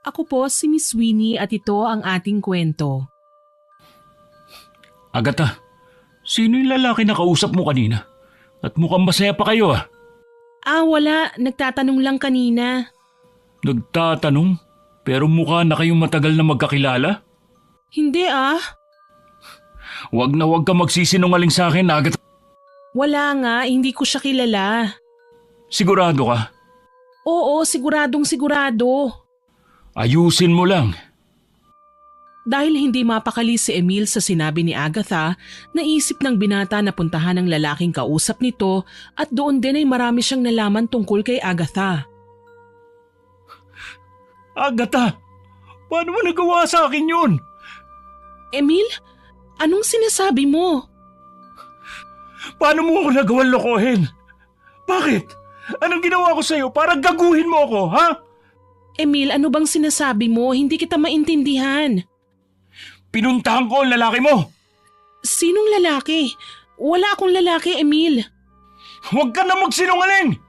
Ako po si Miss Winnie at ito ang ating kwento. Agatha, sino yung lalaki na kausap mo kanina? At mukhang masaya pa kayo ah. Wala. Nagtatanong lang kanina. Nagtatanong? Pero mukha na kayong matagal na magkakilala? Hindi Huwag na huwag ka magsisinungaling sa akin, Agatha. Wala nga, hindi ko siya kilala. Sigurado ka? Oo, siguradong sigurado. Ayusin mo lang. Dahil hindi mapakali si Emil sa sinabi ni Agatha, naisip ng binata na puntahan ang lalaking kausap nito at doon din ay marami siyang nalaman tungkol kay Agatha. Agatha, paano mo nagawa sa akin yun? Emil, anong sinasabi mo? Paano mo ako nagawang lokohin? Bakit? Anong ginawa ko sa'yo para gaguhin mo ako, ha? Emil, ano bang sinasabi mo? Hindi kita maintindihan. Pinuntahan ko ang lalaki mo. Sinong lalaki? Wala akong lalaki, Emil. Huwag ka na magsinungaling.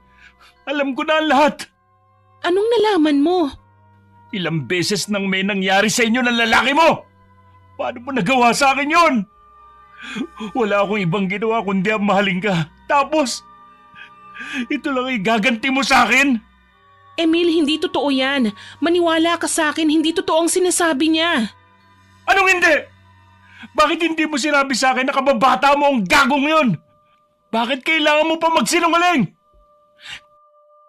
Alam ko na ang lahat. Anong nalaman mo? Ilang beses nang may nangyari sa inyo ng lalaki mo. Paano mo nagawa sa akin yun? Wala akong ibang ginawa kundi ang mahalin ka. Tapos, ito lang ay gaganti mo sa akin? Emil, hindi totoo yan. Maniwala ka sa akin, hindi totoo ang sinasabi niya. Anong hindi? Bakit hindi mo sinabi sa akin na kababata mo ang gagong yun? Bakit kailangan mo pa magsinungaling?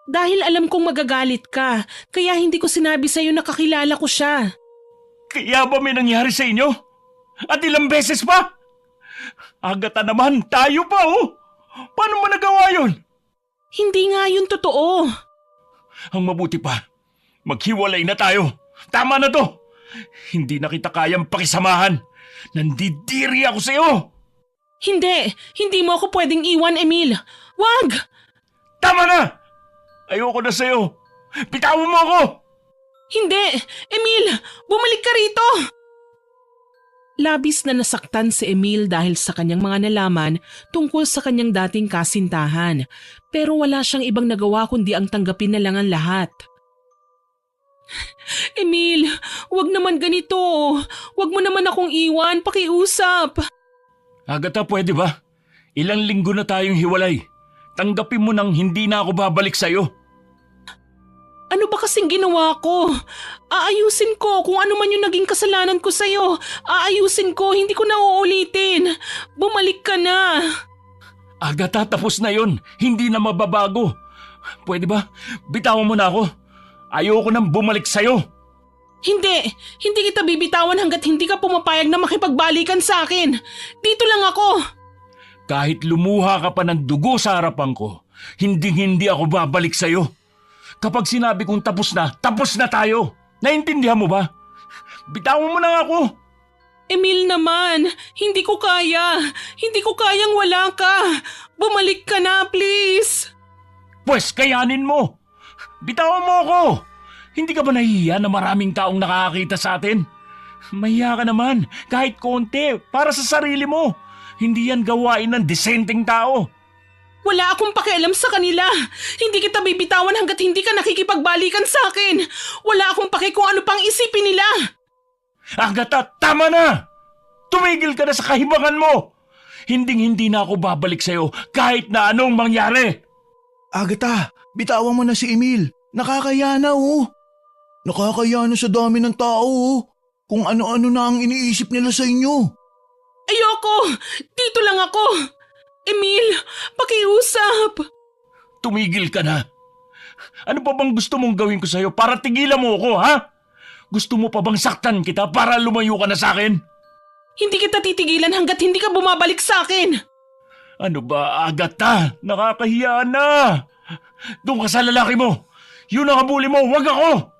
Dahil alam kong magagalit ka, kaya hindi ko sinabi sa'yo na kakilala ko siya. Kaya ba may nangyari sa inyo? At ilang beses pa? Agatha naman, tayo pa oh! Paano mo nagawa yun? Hindi nga yun totoo. Ang mabuti pa, maghiwalay na tayo. Tama na to. Hindi na kita kayang pakisamahan. Nandidiri ako sa'yo. Hindi mo ako pwedeng iwan, Emil. Wag! Tama na! Ayoko na sa'yo. Bitawan mo ako! Hindi! Emil! Bumalik ka rito! Labis na nasaktan si Emil dahil sa kanyang mga nalaman tungkol sa kanyang dating kasintahan. Pero wala siyang ibang nagawa kundi ang tanggapin na lang ang lahat. Emil, wag naman ganito. Wag mo naman akong iwan, pakiusap. Agatha, pwede ba? Ilang linggo na tayong hiwalay. Tanggapin mo nang hindi na ako babalik sa'yo. Ano ba kasing ginawa ko? Aayusin ko kung ano man yung naging kasalanan ko sa'yo. Aayusin ko, hindi ko na uulitin. Bumalik ka na. Agatha, tapos na yon. Hindi na mababago. Pwede ba? Bitawan mo na ako. Ayoko nang bumalik sa'yo. Hindi kita bibitawan hanggat hindi ka pumapayag na makipagbalikan sa akin. Dito lang ako. Kahit lumuha ka pa ng dugo sa harapan ko, hindi ako babalik sa'yo. Kapag sinabi kong tapos na tayo. Naintindihan mo ba? Bitawan mo na ako. Emil naman, hindi ko kaya. Hindi ko kayang wala ka. Bumalik ka na, please. Pwes, kayanin mo. Bitawan mo ako. Hindi ka ba nahihiya na maraming taong nakakakita sa atin? Mahiya ka naman, kahit konti, para sa sarili mo. Hindi yan gawain ng disenteng tao. Wala akong pakialam sa kanila. Hindi kita bibitawan hanggat hindi ka nakikipagbalikan sa akin. Wala akong paki kung ano pang isipin nila. Agatha, tama na! Tumigil ka na sa kahibangan mo! Hindi na ako babalik sa'yo kahit na anong mangyari. Agatha, bitawan mo na si Emil. Nakakaya na oh. Nakakaya na sa dami ng tao oh. Kung ano-ano na ang iniisip nila sa inyo. Ayoko! Dito lang ako! Emil, pakiusap! Tumigil ka na. Ano pa bang gusto mong gawin ko sa'yo para tigilan mo ako, ha? Gusto mo pa bang saktan kita para lumayo ka na sa akin? Hindi kita titigilan hanggat hindi ka bumabalik sa akin! Ano ba, Agatha? Nakakahiya na! Doon ka sa lalaki mo! Yun ang habuli mo, wag ako!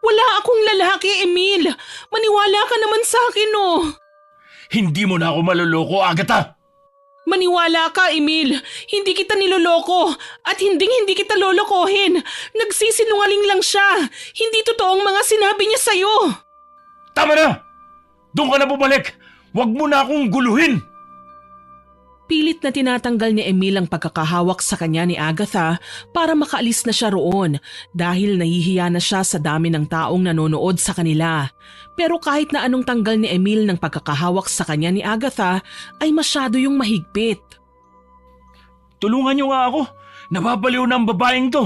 Wala akong lalaki, Emil! Maniwala ka naman sa akin, oh! Hindi mo na ako maluloko, Agatha! Maniwala ka, Emil. Hindi kita niloloko at hindi kita lolokohin. Nagsisinungaling lang siya. Hindi totoong mga sinabi niya sa'yo. Tama na! Doon ka na bumalik! Huwag mo na akong guluhin! Pilit na tinatanggal ni Emil ang pagkakahawak sa kanya ni Agatha para makaalis na siya roon dahil nahihiya na siya sa dami ng taong nanonood sa kanila. Pero kahit na anong tanggal ni Emil ng pagkakahawak sa kanya ni Agatha ay masyado yung mahigpit. Tulungan niyo nga ako. Nababaliw na ang babaeng to.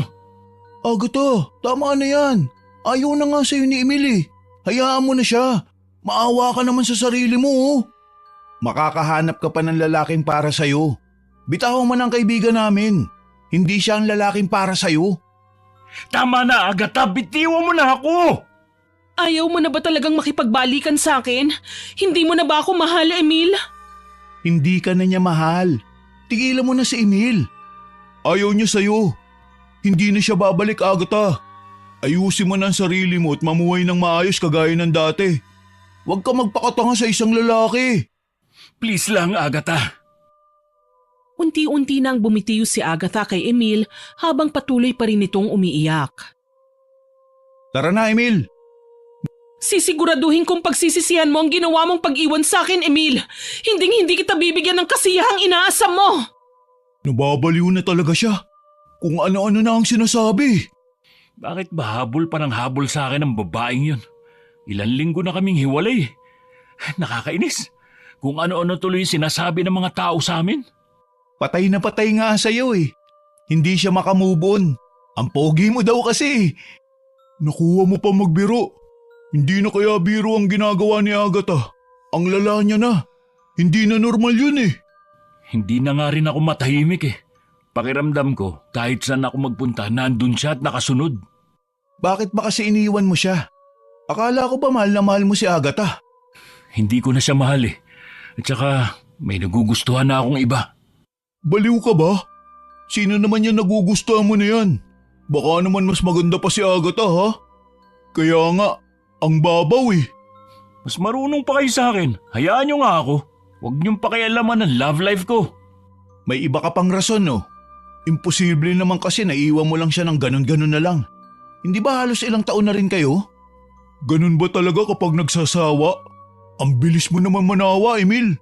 Agatha, tama na yan. Ayaw na nga sa'yo ni Emil eh. Hayaan mo na siya. Maawa ka naman sa sarili mo oh. Makakahanap ka pa ng lalaking para sa'yo. Bitawan mo ng kaibigan namin. Hindi siya ang lalaking para sa'yo. Tama na, Agatha. Bitiwan mo na ako. Ayaw mo na ba talagang makipagbalikan sa akin? Hindi mo na ba ako mahal, Emil? Hindi ka na niya mahal. Tigilan mo na si Emil. Ayaw niya sa'yo. Hindi na siya babalik, Agatha. Ayusin mo na ang sarili mo at mamuhay ng maayos kagaya ng dati. Huwag ka magpakatanga sa isang lalaki. Please lang, Agatha. Unti-unti nang bumitiyo si Agatha kay Emil habang patuloy pa rin itong umiiyak. Tara na, Emil. Sisiguraduhin kong pagsisisihan mo ang ginawa mong pag-iwan sa akin, Emil. Hindi kita bibigyan ng kasiyahang inaasam mo. Nababaliw na talaga siya. Kung ano-ano na ang sinasabi. Bakit ba habol pa ng habol sa akin ang babaeng yun? Ilan linggo na kaming hiwalay. Nakakainis. Kung ano-ano tuloy sinasabi ng mga tao sa amin. Patay na patay nga sa'yo eh. Hindi siya makamove on. Ang pogi mo daw kasi. Nakuha mo pa magbiro. Hindi na kaya biro ang ginagawa ni Agatha. Ang lala niya na. Hindi na normal yun eh. Hindi na nga rin ako matahimik eh. Pakiramdam ko, kahit saan ako magpunta, nandun siya at nakasunod. Bakit ba kasi iniwan mo siya? Akala ko ba mahal na mahal mo si Agatha? Hindi ko na siya mahal eh. At saka may nagugustuhan na akong iba. Baliw ka ba? Sino naman yan nagugustuhan mo na yan? Baka naman mas maganda pa si Agatha ha? Kaya nga, ang babaw eh. Mas marunong pa kayo sa akin. Hayaan niyo nga ako. Huwag niyong pakialaman ang love life ko. May iba ka pang rason no? Imposible naman kasi naiwan mo lang siya ng ganun-ganun na lang. Hindi ba halos ilang taon na rin kayo? Ganun ba talaga kapag nagsasawa? Ang bilis mo naman manawa, Emil.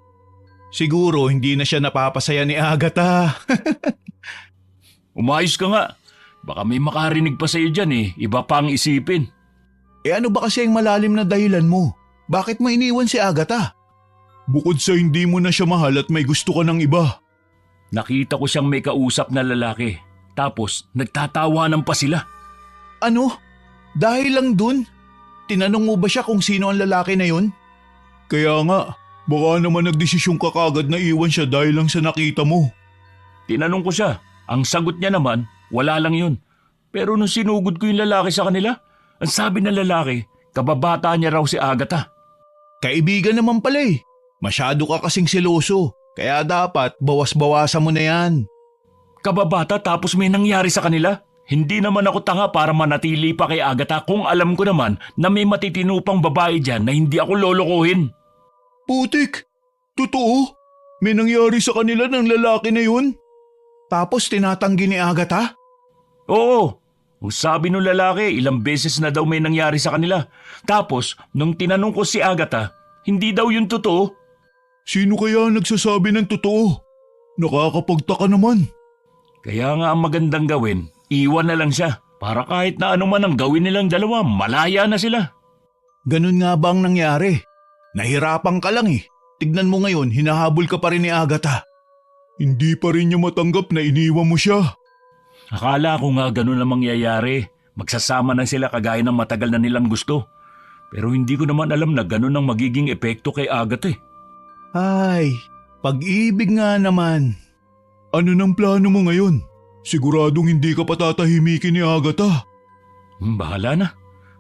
Siguro hindi na siya napapasaya ni Agatha. Umayos ka nga. Baka may makarinig pa sa'yo dyan eh. Iba pa ang isipin. Eh ano ba kasi ang malalim na dahilan mo? Bakit mo iniwan si Agatha? Bukod sa hindi mo na siya mahal at may gusto ka ng iba. Nakita ko siyang may kausap na lalaki. Tapos nagtatawanan pa sila. Ano? Dahil lang dun? Tinanong mo ba siya kung sino ang lalaki na yun? Kaya nga, baka naman nagdesisyon ka kagad na iwan siya dahil lang sa nakita mo. Tinanong ko siya. Ang sagot niya naman, wala lang yun. Pero nung sinugod ko yung lalaki sa kanila, ang sabi ng lalaki, kababata niya raw si Agatha. Kaibigan naman pala eh. Masyado ka kasing seloso. Kaya dapat bawas-bawasan mo na yan. Kababata tapos may nangyari sa kanila? Hindi naman ako tanga para manatili pa kay Agatha kung alam ko naman na may matitinupang babae dyan na hindi ako lolokohin. Putik! Totoo? May nangyari sa kanila ng lalaki na yun? Tapos tinatanggi ni Agatha? Oo. Ang sabi ng lalaki, ilang beses na daw may nangyari sa kanila. Tapos, nung tinanong ko si Agatha, hindi daw yun totoo. Sino kaya nagsasabi ng totoo? Nakakapagtaka naman. Kaya nga ang magandang gawin, iwan na lang siya. Para kahit na ano man ang gawin nilang dalawa, malaya na sila. Ganun nga ba ang nangyari? Nahirapan ka lang eh. Tignan mo ngayon, hinahabol ka pa rin ni Agatha. Hindi pa rin niya matanggap na iniwan mo siya. Akala ko nga ganun ang mangyayari. Magsasama na sila kagaya ng matagal na nilang gusto. Pero hindi ko naman alam na ganun ang magiging epekto kay Agatha eh. Ay, pag-ibig nga naman. Ano nang plano mo ngayon? Siguradong hindi ka patatahimikin ni Agatha. Bahala na.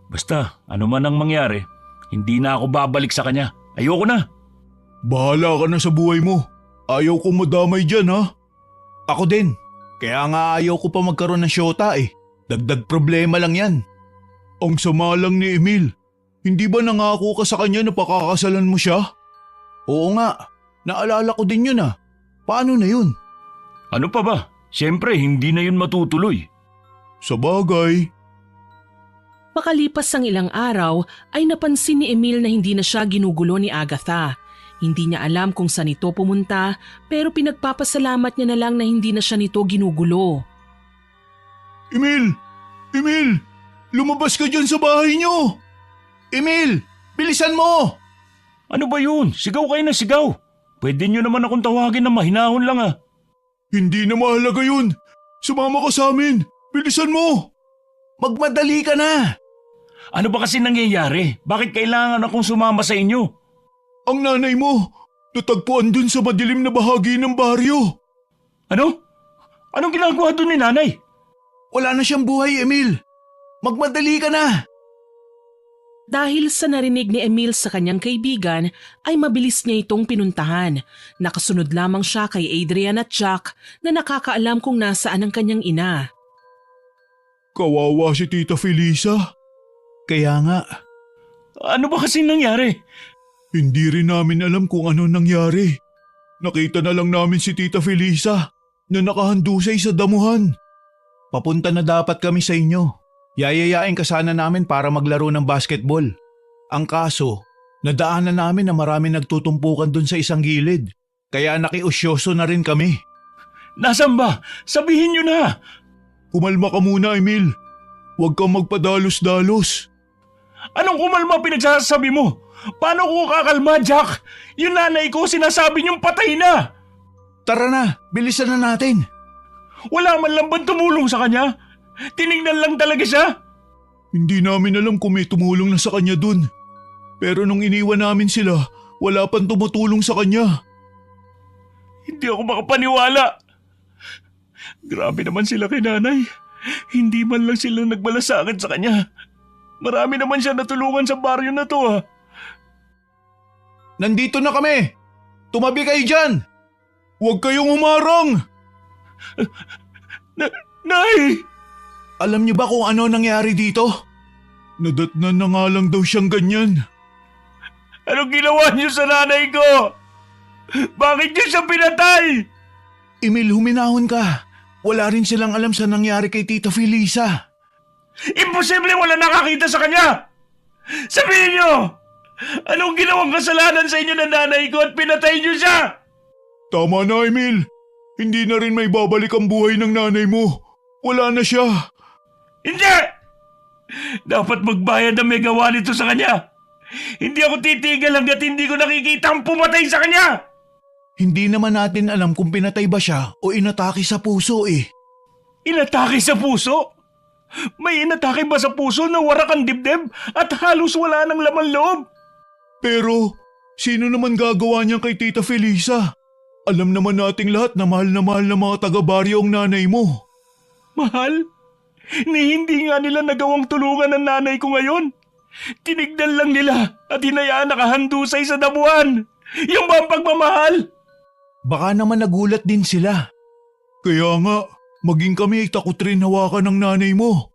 Basta, ano man ang mangyari, hindi na ako babalik sa kanya. Ayoko na. Bahala ka na sa buhay mo. Ayaw kong madamay dyan ha. Ako din. Kaya nga ayaw ko pa magkaroon ng syota eh. Dagdag problema lang yan. Ang sama lang ni Emil. Hindi ba nangako ka sa kanya na pakakasalan mo siya? Oo nga. Naalala ko din yun ah. Paano na yun? Ano pa ba? Siyempre, hindi na yun matutuloy. Sa bagay. Makalipas ang ilang araw ay napansin ni Emil na hindi na siya ginugulo ni Agatha. Hindi niya alam kung saan ito pumunta pero pinagpapasalamat niya na lang na hindi na siya nito ginugulo. Emil! Emil! Lumabas ka dyan sa bahay niyo! Emil! Bilisan mo! Ano ba yun? Sigaw kayo na sigaw. Pwede nyo naman akong tawagin na mahinahon lang ah. Hindi na mahalaga yun! Sumama ka sa amin! Bilisan mo! Magmadali ka na! Ano ba kasi nangyayari? Bakit kailangan akong sumama sa inyo? Ang nanay mo, natagpuan dun sa madilim na bahagi ng baryo. Ano? Anong ginagawa doon ni nanay? Wala na siyang buhay, Emil. Magmadali ka na! Dahil sa narinig ni Emil sa kanyang kaibigan ay mabilis niya itong pinuntahan. Nakasunod lamang siya kay Adrian at Jack na nakakaalam kung nasaan ang kanyang ina. Kawawa si Tita Felisa. Kaya nga, Ano ba kasi nangyari? hindi rin namin alam kung ano nangyari. Nakita na lang namin si Tita Felisa na nakahandusay sa damuhan. Papunta na dapat kami sa inyo. Yayayain ka sana namin para maglaro ng basketball. Ang kaso, nadaanan namin na marami nagtutumpukan dun sa isang gilid. Kaya nakiusyoso na rin kami. Nasaan ba? Sabihin nyo na! Kumalma ka muna, Emil. Huwag kang magpadalos-dalos. Anong kumalma pinagsasabi mo? Paano ko kakalma, Jack? Yung nanay ko sinasabi niyong patay na! Tara na, bilisan na natin. Wala man lang bang tumulong sa kanya? Tinignan lang talaga siya? Hindi namin alam kung may tumulong na sa kanya dun. Pero nung iniwan namin sila, wala pang tumutulong sa kanya. Hindi ako makapaniwala. Grabe naman sila kay nanay. Hindi man lang sila nagmalasakit sa kanya. Marami naman siya natulungan sa baryo na to ah. Nandito na kami! Tumabi kayo dyan! Huwag kayong umarang! Nay! Alam niyo ba kung ano nangyari dito? Nadatnan na nga lang daw siyang ganyan. Anong ginawa niyo sa nanay ko? Bakit niyo siya pinatay? Emil, huminahon ka. Wala rin silang alam sa nangyari kay Tita Felisa. Imposible wala nakakita sa kanya! Sabihin niyo! Anong ginawang kasalanan sa inyo ng nanay ko at pinatay niyo siya? Tama na, Emil. Hindi na rin may babalik ang buhay ng nanay mo. Wala na siya. Hindi! Dapat magbayad ang may gawa nito sa kanya. Hindi ako titigil hanggat hindi ko nakikita ang pumatay sa kanya. Hindi naman natin alam kung pinatay ba siya o inatake sa puso eh. Inatake sa puso? May inatake ba sa puso na warak ang dibdib at halos wala ng laman loob? Pero, sino naman gagawa niyan kay Tita Felisa? Alam naman nating lahat na mahal na mga taga-baryo ang nanay mo. Mahal? Ni hindi nga nila nagawang tulungan ng nanay ko ngayon. Tinignan lang nila at hinayaan nakahandusay sa damuhan. Yung ba ang pagmamahal? Baka naman nagulat din sila. Kaya nga, maging kami ay takot rin hawakan ng nanay mo.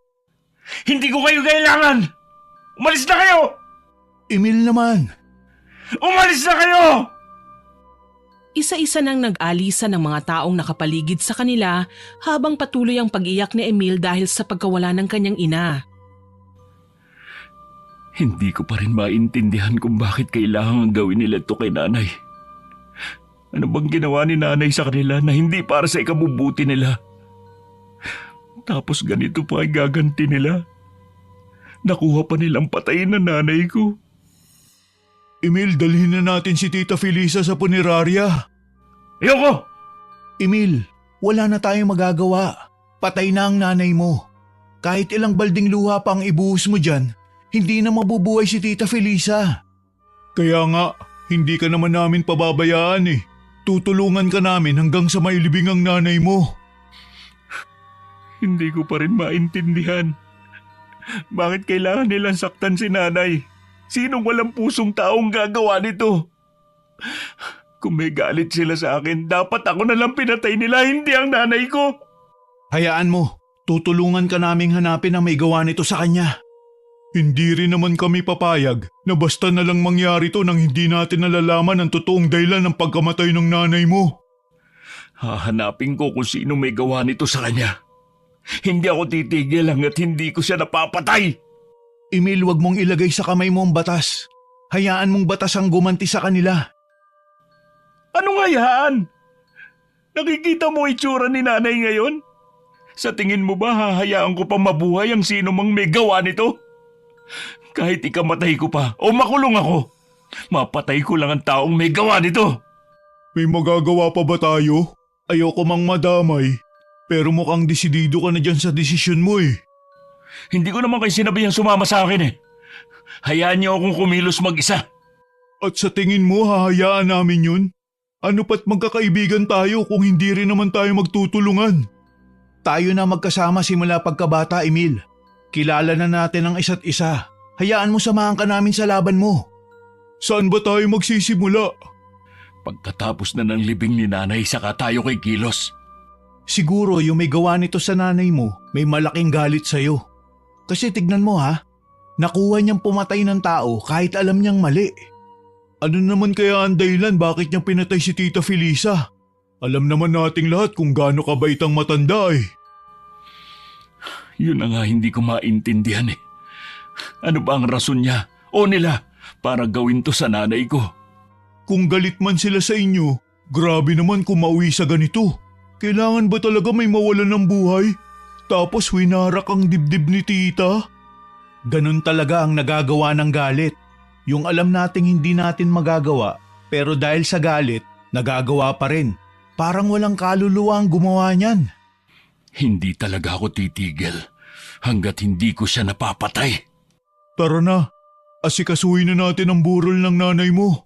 Hindi ko kayo kailangan! Umalis na kayo! Emil naman. Umalis na kayo! Isa-isa nang nag-alisa ng mga taong nakapaligid sa kanila habang patuloy ang pag-iyak ni Emil dahil sa pagkawala ng kanyang ina. Hindi ko pa rin maintindihan kung bakit kailangan gawin nila ito kay nanay. Ano bang ginawa ni nanay sa kanila na hindi para sa ikabubuti nila? Tapos ganito pa ay gaganti nila. Nakuha pa nilang patayin ng nanay ko. Emil, dalhin na natin si Tita Felisa sa punerarya. Ayoko! Emil, wala na tayong magagawa. Patay na ang nanay mo. Kahit ilang balding luha pa ang ibuhos mo dyan, hindi na mabubuhay si Tita Felisa. Kaya nga, hindi ka naman namin pababayaan eh. Tutulungan ka namin hanggang sa mailibing ang nanay mo. Hindi ko pa rin maintindihan. Bakit kailangan nilang saktan si nanay? Sinong walang pusong taong gagawa nito? Kung may galit sila sa akin, dapat ako na lang pinatay nila, hindi ang nanay ko. Hayaan mo, tutulungan ka naming hanapin ang may gawa nito sa kanya. Hindi rin naman kami papayag na basta na lang mangyari to nang hindi natin nalalaman ang totoong dahilan ng pagkamatay ng nanay mo. Hahanapin ko kung sino may gawa nito sa kanya. Hindi ako titigil hanggat hindi ko siya napapatay. Emil, wag mong ilagay sa kamay mo ang batas. Hayaan mong batas ang gumanti sa kanila. Ano nga yan? Nakikita mo itsura ni nanay ngayon? Sa tingin mo ba hahayaan ko pa mabuhay ang sino mang may gawa nito? Kahit ikamatay ko pa o makulong ako, mapatay ko lang ang taong may gawa nito. May magagawa pa ba tayo? Ayoko mang madamay. Pero mukhang desidido ka na dyan sa desisyon mo eh. Hindi ko naman kayo sinabihang sumama sa akin eh. Hayaan niyo akong kumilos mag-isa. At sa tingin mo hahayaan namin yun? Ano pa't magkakaibigan tayo kung hindi rin naman tayo magtutulungan? Tayo na magkasama simula pagkabata, Emil. Kilala na natin ang isa't isa. Hayaan mo samahan ka namin sa laban mo. Saan ba tayo magsisimula? Pagkatapos na ng libing ni nanay, saka tayo kay kilos. Siguro yung may gawa nito sa nanay mo, may malaking galit sa'yo. Kasi tignan mo ha, nakuha niyang pumatay ng tao kahit alam niyang mali. Ano naman kaya ang dahilan bakit niya pinatay si Tita Felisa? Alam naman nating lahat kung gaano kabait ang matanda eh. Yun na nga hindi ko maintindihan eh. Ano ba ang rason niya o nila para gawin to sa nanay ko? Kung galit man sila sa inyo, grabe naman kung mauwi sa ganito. Kailangan ba talaga may mawalan ng buhay? Tapos winarak ang dibdib ni tita? Ganun talaga ang nagagawa ng galit. Yung alam nating hindi natin magagawa, pero dahil sa galit, nagagawa pa rin. Parang walang kaluluwa ang gumawa niyan. Hindi talaga ako titigil hanggat hindi ko siya napapatay. Tara na, asikasuhin na natin ang burol ng nanay mo.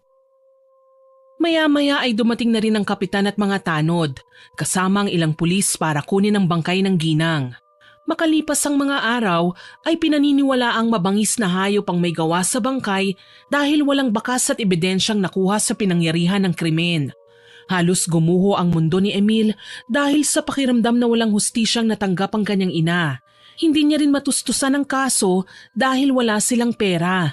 Maya-maya ay dumating na rin ang kapitan at mga tanod, kasama ang ilang pulis para kunin ang bangkay ng ginang. Makalipas ang mga araw ay pinaniniwala ang mabangis na hayop ang may gawa sa bangkay dahil walang bakas at ebidensyang nakuha sa pinangyarihan ng krimen. Halos gumuho ang mundo ni Emil dahil sa pakiramdam na walang hustisyang natanggap ang kanyang ina. Hindi niya rin matustusan ang kaso dahil wala silang pera.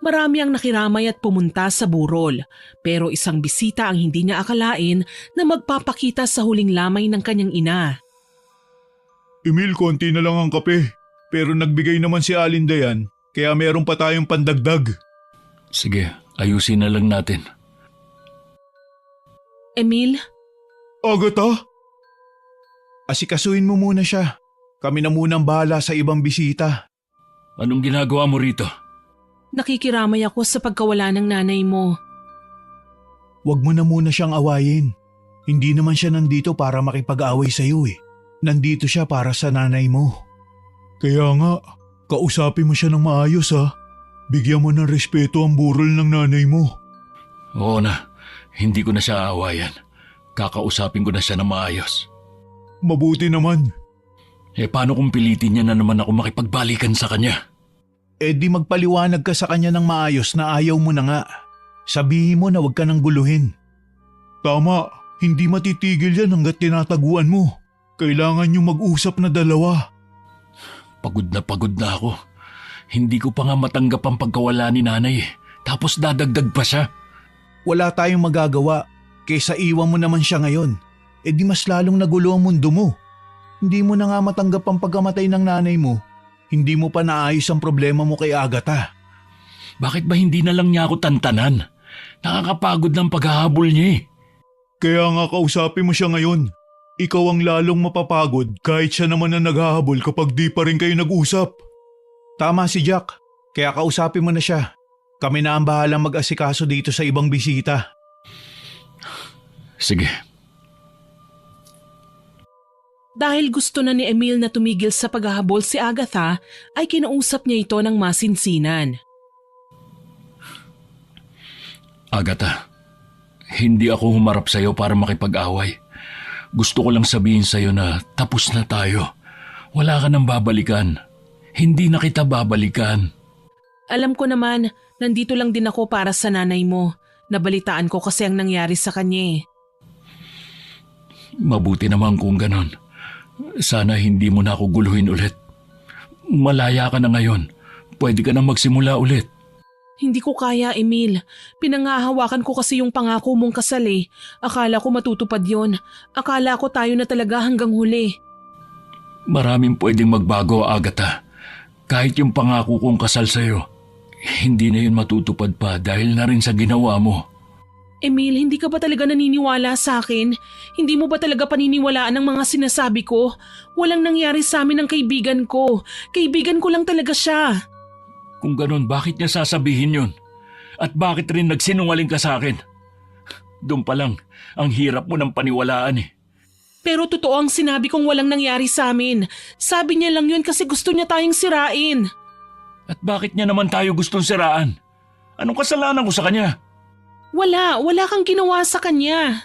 Marami ang nakiramay at pumunta sa burol, pero isang bisita ang hindi niya akalain na magpapakita sa huling lamay ng kanyang ina. Emil, konti na lang ang kape. Pero nagbigay naman si Alinda yan, kaya meron pa tayong pandagdag. Sige, ayusin na lang natin. Emil? Agatha? Asikasuhin mo muna siya. Kami na munang bahala sa ibang bisita. Anong ginagawa mo rito? Nakikiramay ako sa pagkawala ng nanay mo. Huwag mo na muna siyang awayin. Hindi naman siya nandito para makipag-away sa'yo eh. Nandito siya para sa nanay mo. Kaya nga, kausapin mo siya ng maayos ha. Bigyan mo ng respeto ang burol ng nanay mo. Oo na, hindi ko na siya aawayan. Kakausapin ko na siya ng maayos. Mabuti naman. Paano kung pilitin niya na naman ako makipagbalikan sa kanya? Di magpaliwanag ka sa kanya ng maayos na ayaw mo na nga. Sabihin mo na huwag ka nang guluhin. Tama, hindi matitigil yan hanggat tinataguan mo. Kailangan nyo mag-usap na dalawa. Pagod na ako. Hindi ko pa nga matanggap ang pagkawala ni nanay. Tapos dadagdag pa siya. Wala tayong magagawa. Kaysa iwan mo naman siya ngayon. Di mas lalong nagulo ang mundo mo. Hindi mo na nga matanggap ang pagkamatay ng nanay mo. Hindi mo pa naayos ang problema mo kay Agatha. Bakit ba hindi na lang niya ako tantanan? Nakakapagod ng paghahabol niya eh. Kaya nga kausapin mo siya ngayon. Ikaw ang lalong mapapagod kahit siya naman ang naghahabol kapag di pa rin kayo nag-usap. Tama si Jack. Kaya kausapin mo na siya. Kami na ang bahalang mag-asikaso dito sa ibang bisita. Sige. Dahil gusto na ni Emil na tumigil sa paghahabol si Agatha, ay kinausap niya ito ng masinsinan. Agatha, hindi ako humarap sa'yo para makipag-away. Gusto ko lang sabihin sa'yo na tapos na tayo. Wala ka nang babalikan. Hindi na kita babalikan. Alam ko naman, nandito lang din ako para sa nanay mo. Nabalitaan ko kasi ang nangyari sa kanya eh. Mabuti naman kung ganon. Sana hindi mo na ako guluhin ulit. Malaya ka na ngayon. Pwede ka na magsimula ulit. Hindi ko kaya, Emil. Pinangahawakan ko kasi yung pangako mong kasal eh. Akala ko matutupad yon. Akala ko tayo na talaga hanggang huli. Maraming pwedeng magbago, Agatha. Kahit yung pangako kong kasal sa'yo, hindi na yun matutupad pa dahil na rin sa ginawa mo. Emil, hindi ka ba talaga naniniwala sa akin? Hindi mo ba talaga paniniwalaan ang mga sinasabi ko? Walang nangyari sa amin ng kaibigan ko. Kaibigan ko lang talaga siya. Kung ganun, bakit niya sasabihin yun? At bakit rin nagsinungaling ka sa akin? Doon pa lang, ang hirap mo ng paniwalaan eh. Pero totoo ang sinabi kong walang nangyari sa amin. Sabi niya lang yun kasi gusto niya tayong sirain. At bakit niya naman tayo gustong siraan? Anong kasalanan ko sa kanya? Wala kang ginawa sa kanya.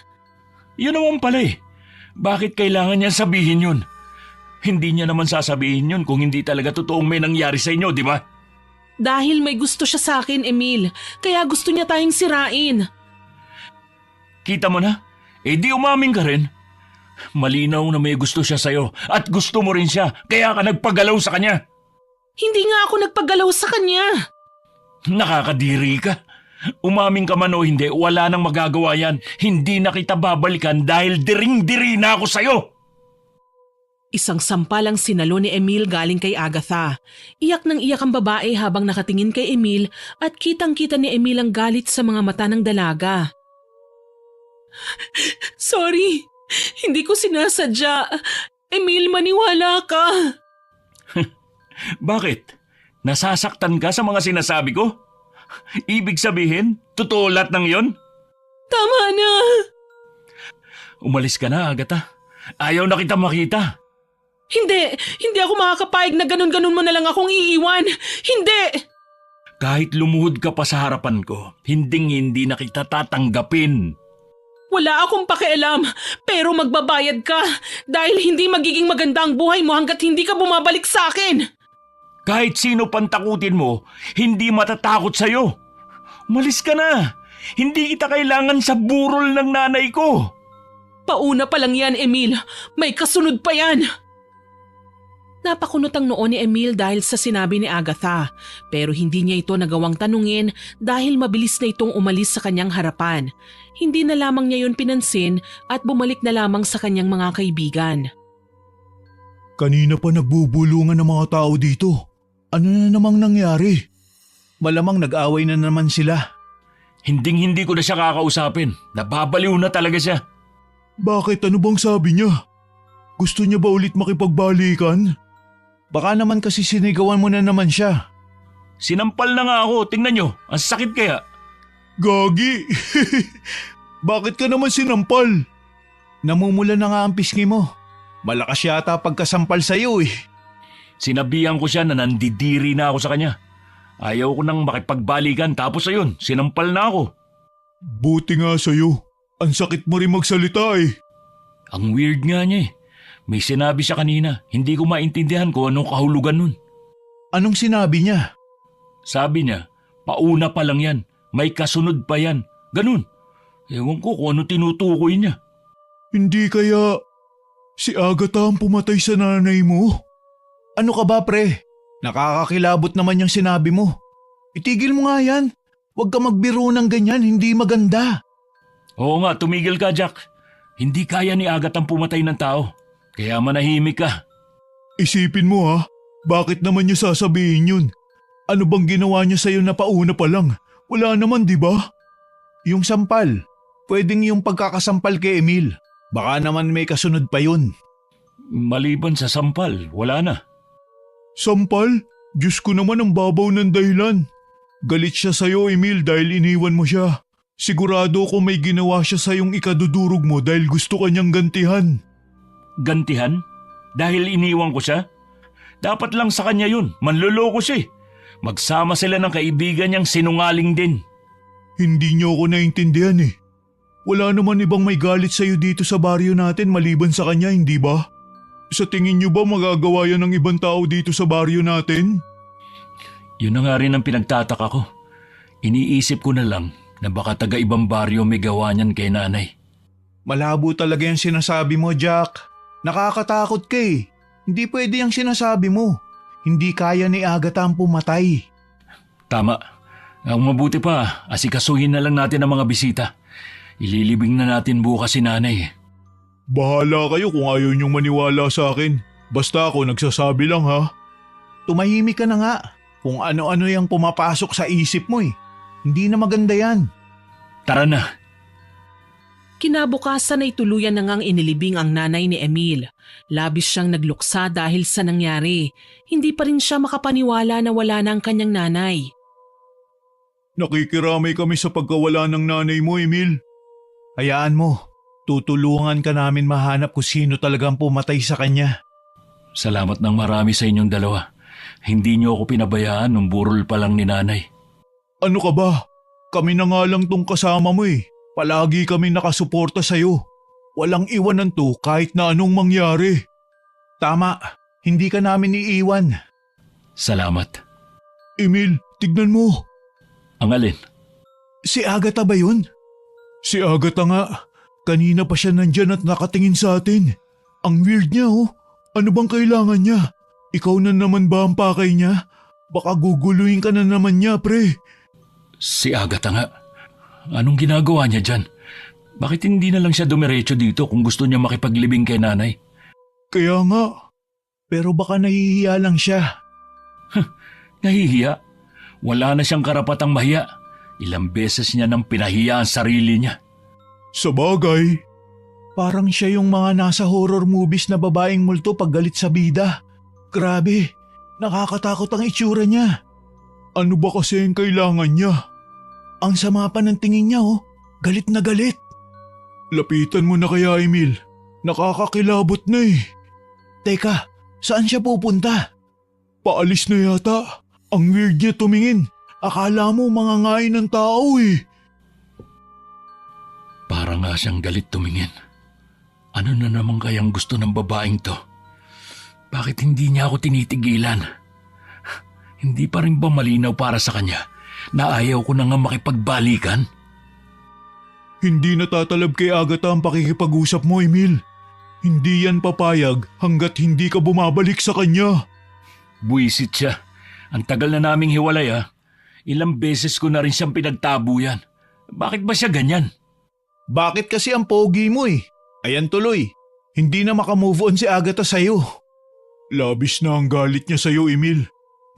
Yun naman pala eh. Bakit kailangan niya sabihin yun? Hindi niya naman sasabihin yun kung hindi talaga totoong may nangyari sa inyo, di ba? Dahil may gusto siya sa akin, Emil. Kaya gusto niya tayong sirain. Kita mo na? Eh di umamin ka rin. Malinaw na may gusto siya sa'yo at gusto mo rin siya, kaya ka nagpagalaw sa kanya. Hindi nga ako nagpagalaw sa kanya. Nakakadiri ka. Umamin ka man o hindi, wala nang magagawa yan. Hindi na kita babalikan dahil diring-diri na ako sa'yo. Isang sampal ang sinalo ni Emil galing kay Agatha. Iyak ng iyak ang babae habang nakatingin kay Emil at kitang-kita ni Emil ang galit sa mga mata ng dalaga. Sorry, hindi ko sinasadya. Emil, maniwala ka. Bakit? Nasasaktan ka sa mga sinasabi ko? Ibig sabihin, totoo lahat ng yon? Tama na. Umalis ka na, Agatha. Ayaw na kita makita. Hindi ako makakapayag na ganun-ganun mo na lang akong iiwan. Hindi! Kahit lumuhod ka pa sa harapan ko, hindi na kita tatanggapin. Wala akong pakialam, pero magbabayad ka dahil hindi magiging maganda ang buhay mo hanggat hindi ka bumabalik sa akin. Kahit sino pantakutin mo, hindi matatakot sa'yo. Umalis ka na. Hindi kita kailangan sa burol ng nanay ko. Pauna pa lang yan, Emil. May kasunod pa yan. Napakunot ang noo ni Emil dahil sa sinabi ni Agatha, pero hindi niya ito nagawang tanungin dahil mabilis na itong umalis sa kanyang harapan. Hindi na lamang niya yun pinansin at bumalik na lamang sa kanyang mga kaibigan. Kanina pa nagbubulungan ng mga tao dito. Ano na namang nangyari? Malamang nag-away na naman sila. Hindi ko na siya kakausapin. Nababaliw na talaga siya. Bakit? Ano bang sabi niya? Gusto niya ba ulit makipagbalikan? Baka naman kasi sinigawan mo na naman siya. Sinampal na nga ako. Tingnan nyo. Ang sakit kaya. Gagi! Bakit ka naman sinampal? Namumula na nga ang pisngi mo. Malakas yata pagkasampal sa'yo eh. Sinabihan ko siya na nandidiri na ako sa kanya. Ayaw ko nang makipagbalikan tapos ayun, sinampal na ako. Buti nga sa'yo. Ang sakit mo rin magsalita eh. Ang weird nga niya eh. May sinabi siya kanina, hindi ko maintindihan kung anong kahulugan nun. Anong sinabi niya? Sabi niya, pauna pa lang yan, may kasunod pa yan. Ganun. Ewan ko kung ano tinutukoy niya. Hindi kaya si Agatha ang pumatay sa nanay mo? Ano ka ba pre? Nakakakilabot naman yung sinabi mo. Itigil mo nga yan. Huwag ka magbiro ng ganyan, hindi maganda. Oo nga, tumigil ka Jack. Hindi kaya ni Agatha ang pumatay ng tao. Kaya manahimik ka. Isipin mo ha, bakit naman niya sasabihin yun? Ano bang ginawa niya sa'yo na pauna pa lang? Wala naman di ba? Yung sampal, pwedeng yung pagkakasampal kay Emil. Baka naman may kasunod pa yun. Maliban sa sampal, wala na. Sampal? Diyos ko naman ang babaw ng dahilan. Galit siya sa'yo Emil dahil iniwan mo siya. Sigurado ko may ginawa siya sa'yong ikadudurog mo dahil gusto kanyang gantihan. Gantihan? Dahil iniwan ko siya? Dapat lang sa kanya yun, manloloko siya eh. Magsama sila ng kaibigan niyang sinungaling din. Hindi niyo ako naintindihan eh. Wala naman ibang may galit sa'yo dito sa baryo natin maliban sa kanya, hindi ba? Sa tingin niyo ba magagawa yan ng ibang tao dito sa baryo natin? Yun na nga rin ang pinagtataka ko. Iniisip ko na lang na baka taga ibang baryo may gawa niyan kay nanay. Malabo talaga yung sinasabi mo, Jack. Nakakatakot ka eh. Hindi pwede yung sinasabi mo. Hindi kaya ni Agatha ang pumatay. Tama. Ang mabuti pa, asikasuhin na lang natin ang mga bisita. Ililibing na natin bukas si nanay. Bahala kayo kung ayaw niyong maniwala sa akin. Basta ako nagsasabi lang ha. Tumahimik ka na nga. Kung ano-ano yung pumapasok sa isip mo eh. Hindi na maganda yan. Tara na. Kinabukasan ay tuluyan na ngang inilibing ang nanay ni Emil. Labis siyang nagluksa dahil sa nangyari. Hindi pa rin siya makapaniwala na wala na ang kanyang nanay. Nakikiramay kami sa pagkawala ng nanay mo, Emil. Hayaan mo, tutulungan ka namin mahanap kung sino talagang pumatay sa kanya. Salamat ng marami sa inyong dalawa. Hindi niyo ako pinabayaan nung burol pa lang ni nanay. Ano ka ba? Kami na nga lang tong kasama mo eh. Palagi kami nakasuporta sa'yo. Walang iwanan to kahit na anong mangyari. Tama, hindi ka namin iiwan. Salamat. Emil, tignan mo. Ang alin? Si Agatha ba yun? Si Agatha nga. Kanina pa siya nandyan at nakatingin sa atin. Ang weird niya oh. Ano bang kailangan niya? Ikaw na naman ba ang pakay niya? Baka guguluhin ka na naman niya, pre. Si Agatha nga. Anong ginagawa niya dyan? Bakit hindi na lang siya dumiretso dito kung gusto niya makipaglibing kay nanay? Kaya nga. Pero baka nahihiya lang siya. Nahihiya? Wala na siyang karapatang mahiya. Ilang beses niya nang pinahiya ang sarili niya. Sa bagay, parang siya yung mga nasa horror movies na babaeng multo pag galit sa bida. Grabe, nakakatakot ang itsura niya. Ano ba kasi ang kailangan niya? Ang sama pa ng tingin niya oh, galit na galit. Lapitan mo na kaya, Emil. Nakakakilabot na eh. Teka, saan siya pupunta? Paalis na yata. Ang weird niya tumingin. Akala mo mangangain ng tao eh. Para nga siyang galit tumingin. Ano na naman kayang gusto ng babaeng to? Bakit hindi niya ako tinitigilan? Hindi pa rin ba malinaw para sa kanya na ayaw ko na nga makipagbalikan? Hindi natatalab kay Agatha ang pakikipag-usap mo, Emil. Hindi yan papayag hanggat hindi ka bumabalik sa kanya. Buwisit siya. Ang tagal na naming hiwalay ha. Ilang beses ko na rin siyang pinagtabuyan. Bakit ba siya ganyan? Bakit kasi ang pogi mo eh? Ayan tuloy, hindi na makamove on si Agatha sa'yo. Labis na ang galit niya sa'yo, Emil.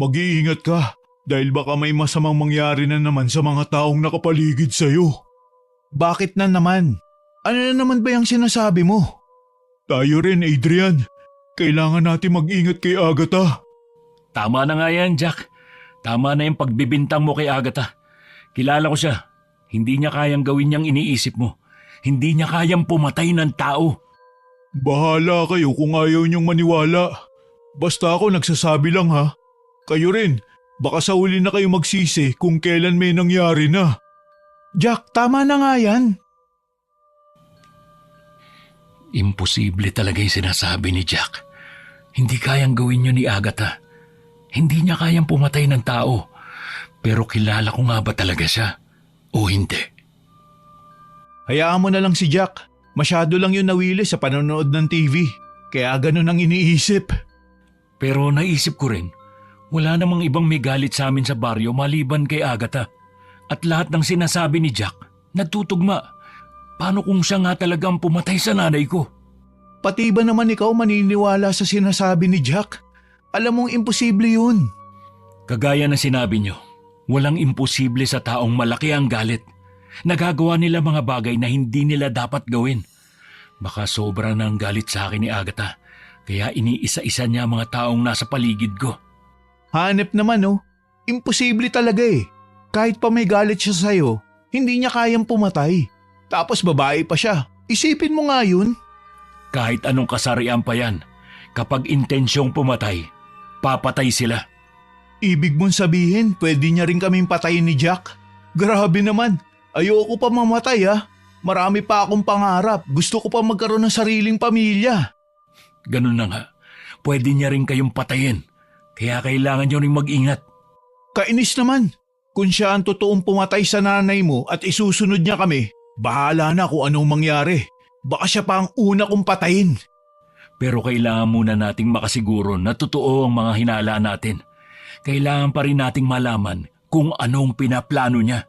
Mag-iingat ka dahil baka may masamang mangyari na naman sa mga taong nakapaligid sa'yo. Bakit na naman? Ano na naman ba yung sinasabi mo? Tayo rin, Adrian. Kailangan natin mag-ingat kay Agatha. Tama na nga yan, Jack. Tama na yung pagbibintang mo kay Agatha. Kilala ko siya. Hindi niya kayang gawin niyang iniisip mo. Hindi niya kayang pumatay ng tao. Bahala kayo kung ayaw niyong maniwala. Basta ako nagsasabi lang ha. Kayo rin, baka sa uli na kayo magsisi kung kailan may nangyari na. Jack, tama na nga yan. Imposible talaga yung sinasabi ni Jack. Hindi kayang gawin yun ni Agatha. Hindi niya kayang pumatay ng tao. Pero kilala ko nga ba talaga siya? O hindi? Hayaan mo na lang si Jack. Masyado lang yun nawili sa panonood ng TV. Kaya ganun ang iniisip. Pero naisip ko rin, wala namang ibang may galit sa amin sa baryo maliban kay Agatha. At lahat ng sinasabi ni Jack, nagtutugma. Paano kung siya nga talagang pumatay sa nanay ko? Pati ba naman ikaw maniniwala sa sinasabi ni Jack? Alam mong imposible yun. Kagaya na sinabi niyo, walang imposible sa taong malaki ang galit. Nagagawa nila mga bagay na hindi nila dapat gawin. Baka sobra ng galit sa akin ni Agatha, kaya iniisa-isa niya ang mga taong nasa paligid ko. Hanep naman oh, imposible talaga eh. Kahit pa may galit siya sa'yo, hindi niya kayang pumatay. Tapos babae pa siya, isipin mo nga yun. Kahit anong kasarian pa yan, kapag intensyong pumatay, papatay sila. Ibig mong sabihin, pwede niya rin kaming patayin ni Jack? Grabe naman, ayoko pa mamatay ah. Marami pa akong pangarap, gusto ko pa magkaroon ng sariling pamilya. Ganun na nga, pwede niya rin kayong patayin. Kaya kailangan niyo rin mag-ingat. Kainis naman, kung siya ang totoong pumatay sa nanay mo at isusunod niya kami, bahala na kung anong mangyari. Baka siya pa ang una kong patayin. Pero kailangan muna nating makasiguro na totoo ang mga hinala natin. Kailangan pa rin nating malaman kung anong pinaplano niya.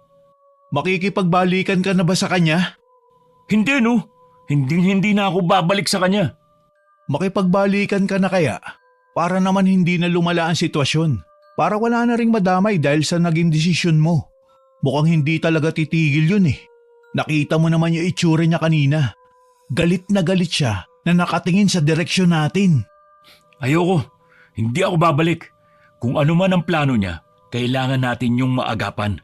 Makikipagbalikan ka na ba sa kanya? Hindi no, hindi na ako babalik sa kanya. Makipagbalikan ka na kaya? Para naman hindi na lumala ang sitwasyon. Para wala na ring madamay dahil sa naging desisyon mo. Mukhang hindi talaga titigil yun eh. Nakita mo naman yung itsura niya kanina. Galit na galit siya na nakatingin sa direksyon natin. Ayoko. Hindi ako babalik. Kung ano man ang plano niya, kailangan natin yung maagapan.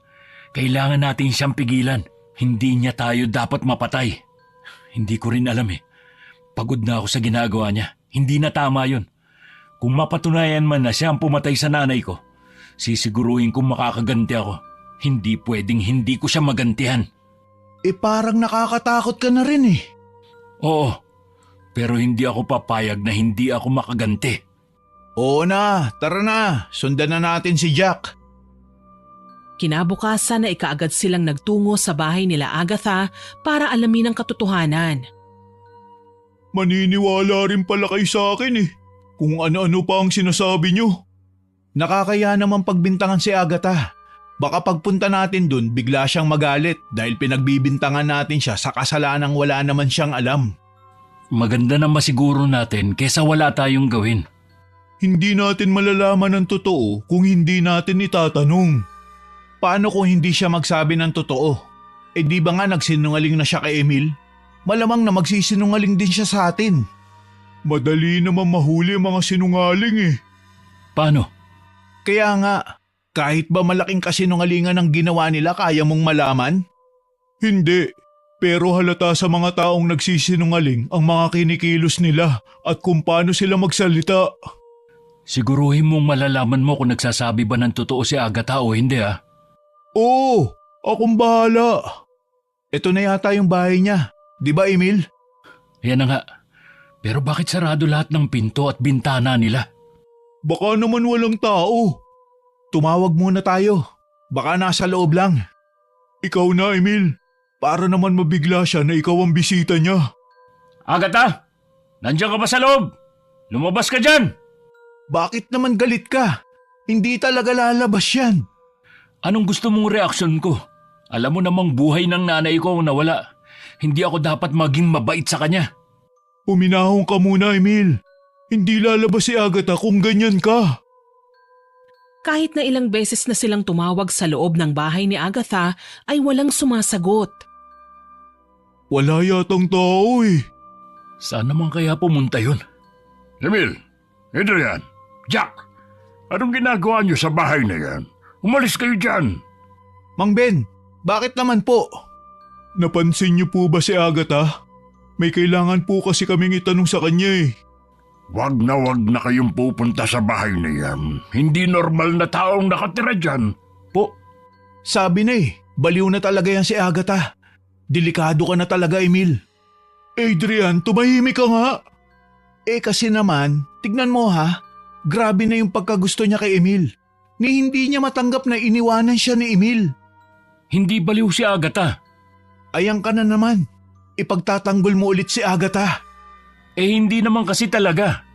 Kailangan natin siyang pigilan. Hindi niya tayo dapat mapatay. Hindi ko rin alam eh. Pagod na ako sa ginagawa niya. Hindi na tama yun. Kung mapatunayan man na siya ang pumatay sa nanay ko, sisiguruhin kong makakaganti ako. Hindi pwedeng hindi ko siya magantihan. Parang nakakatakot ka na rin eh. Oo, pero hindi ako papayag na hindi ako makaganti. Oo na, tara na. Sundan na natin si Jack. Kinabukasan na ikaagad silang nagtungo sa bahay nila Agatha para alamin ang katotohanan. Maniniwala rin pala kayo sa akin eh. Kung ano-ano pa ang sinasabi nyo. Nakakaya naman pagbintangan si Agatha. Baka pagpunta natin dun, bigla siyang magalit dahil pinagbibintangan natin siya sa kasalanang wala naman siyang alam. Maganda na masiguro natin kesa wala tayong gawin. Hindi natin malalaman ang totoo kung hindi natin itatanong. Paano kung hindi siya magsabi ng totoo? Di ba nga nagsinungaling na siya kay Emil? Malamang na magsisinungaling din siya sa atin. Madali naman mahuli ang mga sinungaling eh. Paano? Kaya nga, kahit ba malaking kasinungalingan ang ginawa nila kaya mong malaman? Hindi, pero halata sa mga taong nagsisinungaling ang mga kinikilos nila at kung paano sila magsalita. Siguruhin mong malalaman mo kung nagsasabi ba ng totoo si Agatha o hindi ah. Oo, akong bahala. Ito na yata yung bahay niya, di ba Emil? Yan na nga. Pero bakit sarado lahat ng pinto at bintana nila? Baka naman walang tao. Tumawag muna tayo. Baka nasa loob lang. Ikaw na, Emil. Para naman mabigla siya na ikaw ang bisita niya. Agatha! Nandiyan ka ba sa loob? Lumabas ka dyan! Bakit naman galit ka? Hindi talaga lalabas yan. Anong gusto mong reaksyon ko? Alam mo namang buhay ng nanay ko ang nawala. Hindi ako dapat maging mabait sa kanya. Uminahon ka muna, Emil. Hindi lalabas si Agatha kung ganyan ka. Kahit na ilang beses na silang tumawag sa loob ng bahay ni Agatha ay walang sumasagot. Wala yatang tao eh. Saan naman kaya pumunta yun? Emil, Adrian, Jack, anong ginagawa niyo sa bahay na yan? Umalis kayo dyan. Mang Ben, bakit naman po? Napansin niyo po ba si Agatha? May kailangan po kasi kaming itanong sa kanya eh. Wag na kayong pupunta sa bahay na yan. Hindi normal na taong nakatira dyan. Po, sabi na eh, baliw na talaga yan si Agatha. Delikado ka na talaga, Emil. Adrian, tumahimik ka nga. Kasi naman, tignan mo ha, grabe na yung pagkagusto niya kay Emil. Ni hindi niya matanggap na iniwanan siya ni Emil. Hindi baliw si Agatha. Ayan ka na naman, ipagtatanggol mo ulit si Agatha. Hindi naman kasi talaga.